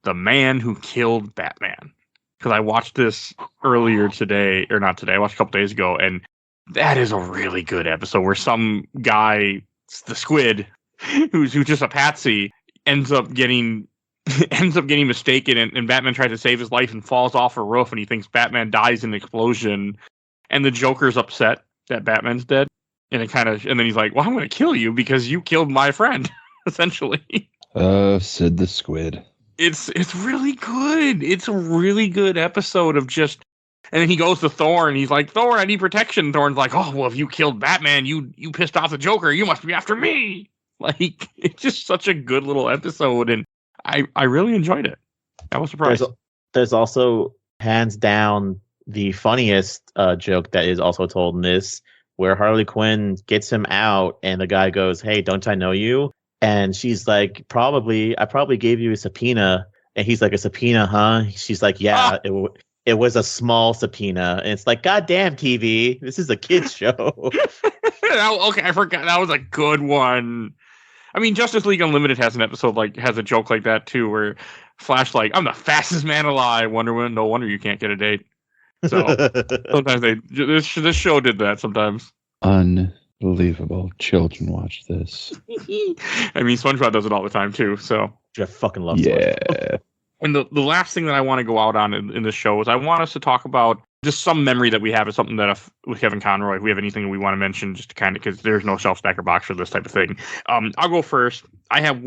The man who killed Batman. Because I watched this earlier today, or not today, I watched a couple days ago, and that is a really good episode where some guy, the squid, who's just a patsy, ends up getting mistaken, and Batman tries to save his life and falls off a roof, and he thinks Batman dies in an explosion, and the Joker's upset that Batman's dead, and then he's like, well, I'm going to kill you because you killed my friend, essentially. Said the squid. It's really good. It's a really good episode of just, and then he goes to Thor and he's like, Thor, I need protection. Thor's like, oh, well, if you killed Batman, you pissed off the Joker. You must be after me. Like, it's just such a good little episode, and I really enjoyed it. I was surprised. There's also, hands down, the funniest joke that is also told in this, where Harley Quinn gets him out, and the guy goes, hey, don't I know you? And she's like, I probably gave you a subpoena. And he's like, a subpoena, huh? She's like, yeah, it was a small subpoena. And it's like, goddamn, TV, this is a kid's show. Okay, I forgot. That was a good one. I mean, Justice League Unlimited has an episode has a joke like that too, where Flash like, I'm the fastest man alive. Wonder Woman, no wonder you can't get a date. So sometimes this show did that sometimes. Unbelievable. Children watch this. I mean, SpongeBob does it all the time too. So I fucking love SpongeBob. And the last thing that I want to go out on in this show is I want us to talk about just some memory that we have of something that with Kevin Conroy, if we have anything we want to mention, just to kind of, because there's no shelf stacker box for this type of thing. I'll go first. I have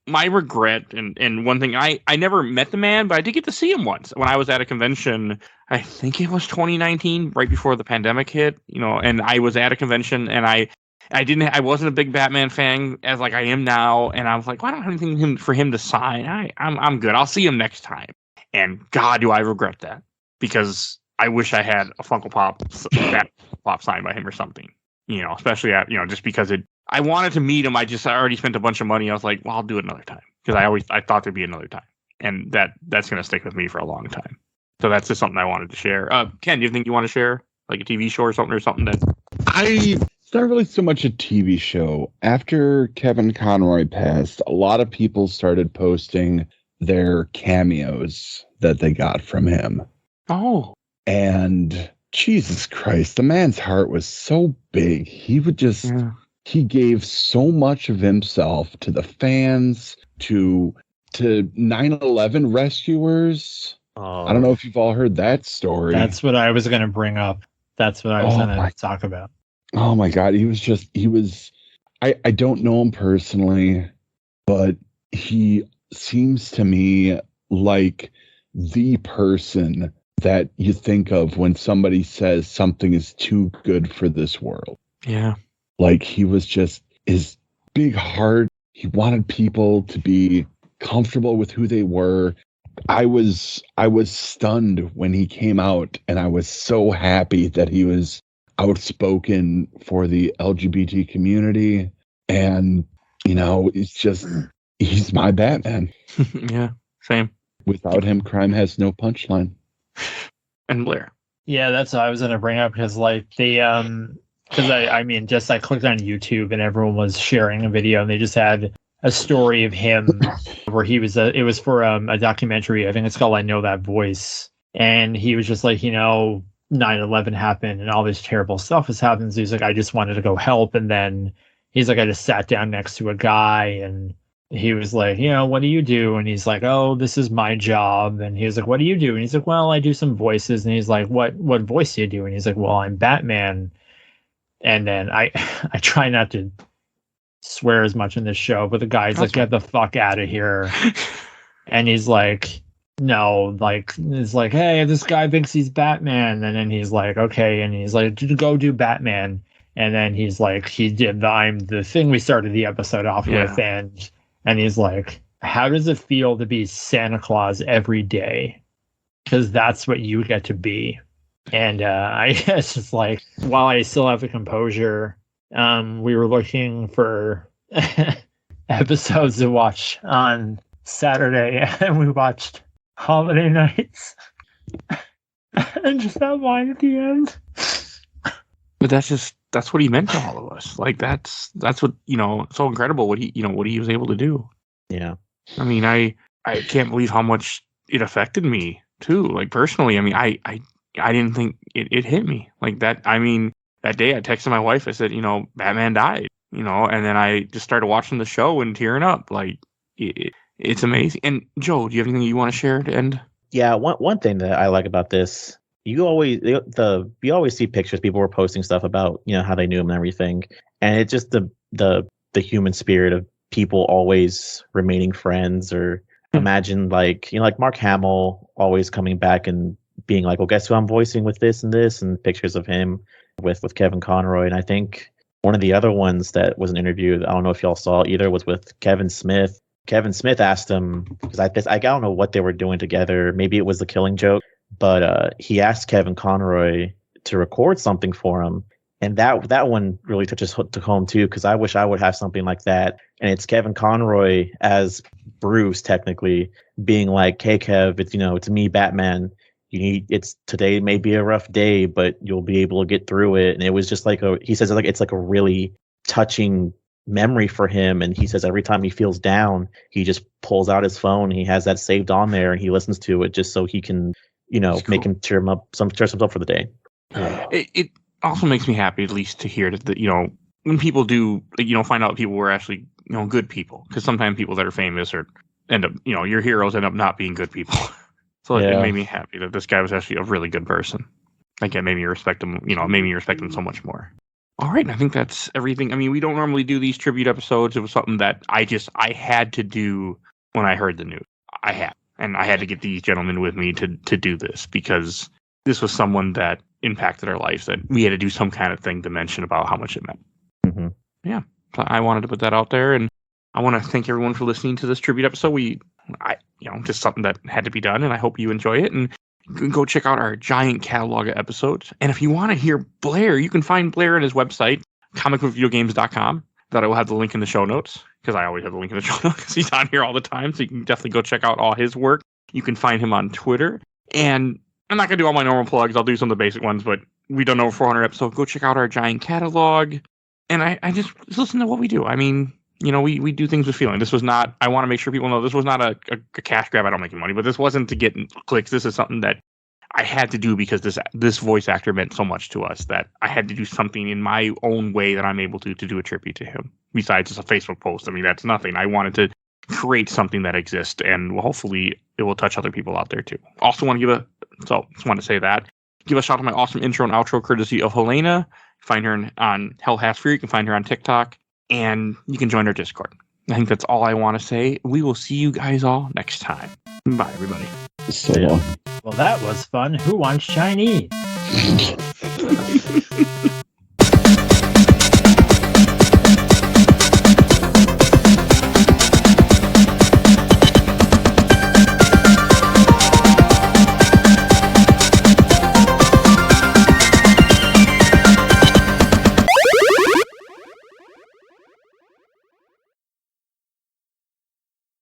my regret and one thing, I never met the man, but I did get to see him once when I was at a convention. I think it was 2019, right before the pandemic hit, and I was at a convention, and I wasn't a big Batman fan as like I am now, and I was like, well, I don't have anything for him to sign. I'm good. I'll see him next time. And God, do I regret that, because I wish I had a Funko Pop signed by him or something. Especially at just because I wanted to meet him. I already spent a bunch of money. I was like, well, I'll do it another time, because I thought there'd be another time, and that's gonna stick with me for a long time. So that's just something I wanted to share. Ken, do you think you want to share like a TV show or something that It's not really so much a TV show. After Kevin Conroy passed, a lot of people started posting their cameos that they got from him. Oh. And Jesus Christ, the man's heart was so big. He would just, he gave so much of himself to the fans, to 9/11 rescuers. Oh. I don't know if you've all heard that story. That's what I was going to bring up. That's what I was going to talk about. Oh my God. I don't know him personally, but he seems to me like the person that you think of when somebody says something is too good for this world. Yeah. Like, he was just his big heart. He wanted people to be comfortable with who they were. I was stunned when he came out, and I was so happy that he was outspoken for the LGBT community. And, it's just, he's my Batman. Yeah, same. Without him, crime has no punchline. And Blair. Yeah, that's what I was going to bring up, because like because I clicked on YouTube and everyone was sharing a video, and they just had a story of him where he was it was for a documentary. I think it's called I Know That Voice. And he was just like, 9/11 happened and all this terrible stuff has happened. So he's like, I just wanted to go help. And then he's like, I just sat down next to a guy, and he was like, what do you do? And he's like, oh, this is my job. And he was like, what do you do? And he's like, well, I do some voices. And he's like, what voice do you do? And he's like, well, I'm Batman. And then I try not to swear as much in this show, but the guy's like, get the fuck out of here. And he's like, no, like, it's like, hey, this guy thinks he's Batman. And then he's like, okay. And he's like, go do Batman. And then he's like, he did the thing we started the episode off with. And he's like, how does it feel to be Santa Claus every day? Because that's what you get to be. And I guess it's like, while I still have the composure, we were looking for episodes to watch on Saturday, and we watched Holiday Nights. And just that line at the end. But that's what he meant to all of us. Like that's what, so incredible what he was able to do. Yeah. I mean, I can't believe how much it affected me too. Like personally, I mean, I didn't think it hit me like that. I mean, that day I texted my wife. I said, Batman died, and then I just started watching the show and tearing up. Like it's amazing. And Joe, do you have anything you want to share to end? Yeah. One thing that I like about this, you always see pictures. People were posting stuff about how they knew him and everything, and it's just the human spirit of people always remaining friends. Or imagine like Mark Hamill always coming back and being like, well, guess who I'm voicing with this and this, and pictures of him with Kevin Conroy. And I think one of the other ones that was an interview, I don't know if y'all saw either, was with Kevin Smith. Kevin Smith asked him, because I don't know what they were doing together. Maybe it was The Killing Joke, but he asked Kevin Conroy to record something for him. And that one really touches home too, because I wish I would have something like that. And it's Kevin Conroy as Bruce, technically, being like, "Hey, Kev, it's me, Batman. It's today may be a rough day, but you'll be able to get through it." And it was just he says it's like a really touching memory for him. And he says every time he feels down, he just pulls out his phone. He has that saved on there, and he listens to it just so he can, make him cheer himself up for the day. It also makes me happy, at least, to hear that when people do find out people were actually good people, because sometimes people that are famous or end up your heroes end up not being good people. So it made me happy that this guy was actually a really good person. Like, it made me respect him. It made me respect him so much more. All right, I think that's everything. I mean, we don't normally do these tribute episodes. It was something that I had to do when I heard the news. I had to get these gentlemen with me to do this, because this was someone that impacted our lives, that we had to do some kind of thing to mention about how much it meant. Mm-hmm. Yeah, so I wanted to put that out there, and I want to thank everyone for listening to this tribute episode. Just something that had to be done, and I hope you enjoy it. And you can go check out our giant catalog of episodes. And if you want to hear Blair, you can find Blair on his website, comicbookvideogames.com. That I will have the link in the show notes, because I always have the link in the show notes, because he's on here all the time. So you can definitely go check out all his work. You can find him on Twitter. And I'm not going to do all my normal plugs. I'll do some of the basic ones, but we've done over 400 episodes. Go check out our giant catalog. And I just listen to what we do. I mean, we do things with feeling. This was not, I want to make sure people know this was not a cash grab. I don't make any money, but this wasn't to get clicks. This is something that I had to do because this voice actor meant so much to us that I had to do something in my own way that I'm able to do a tribute to him. Besides just a Facebook post. I mean, that's nothing. I wanted to create something that exists, and hopefully it will touch other people out there too. Also want to just want to say that. Give a shout out to my awesome intro and outro courtesy of Helena. Find her on Hell Has Free. You can find her on TikTok. And you can join our Discord. I think that's all I want to say. We will see you guys all next time. Bye, everybody. So long. Well, that was fun. Who wants Chinese?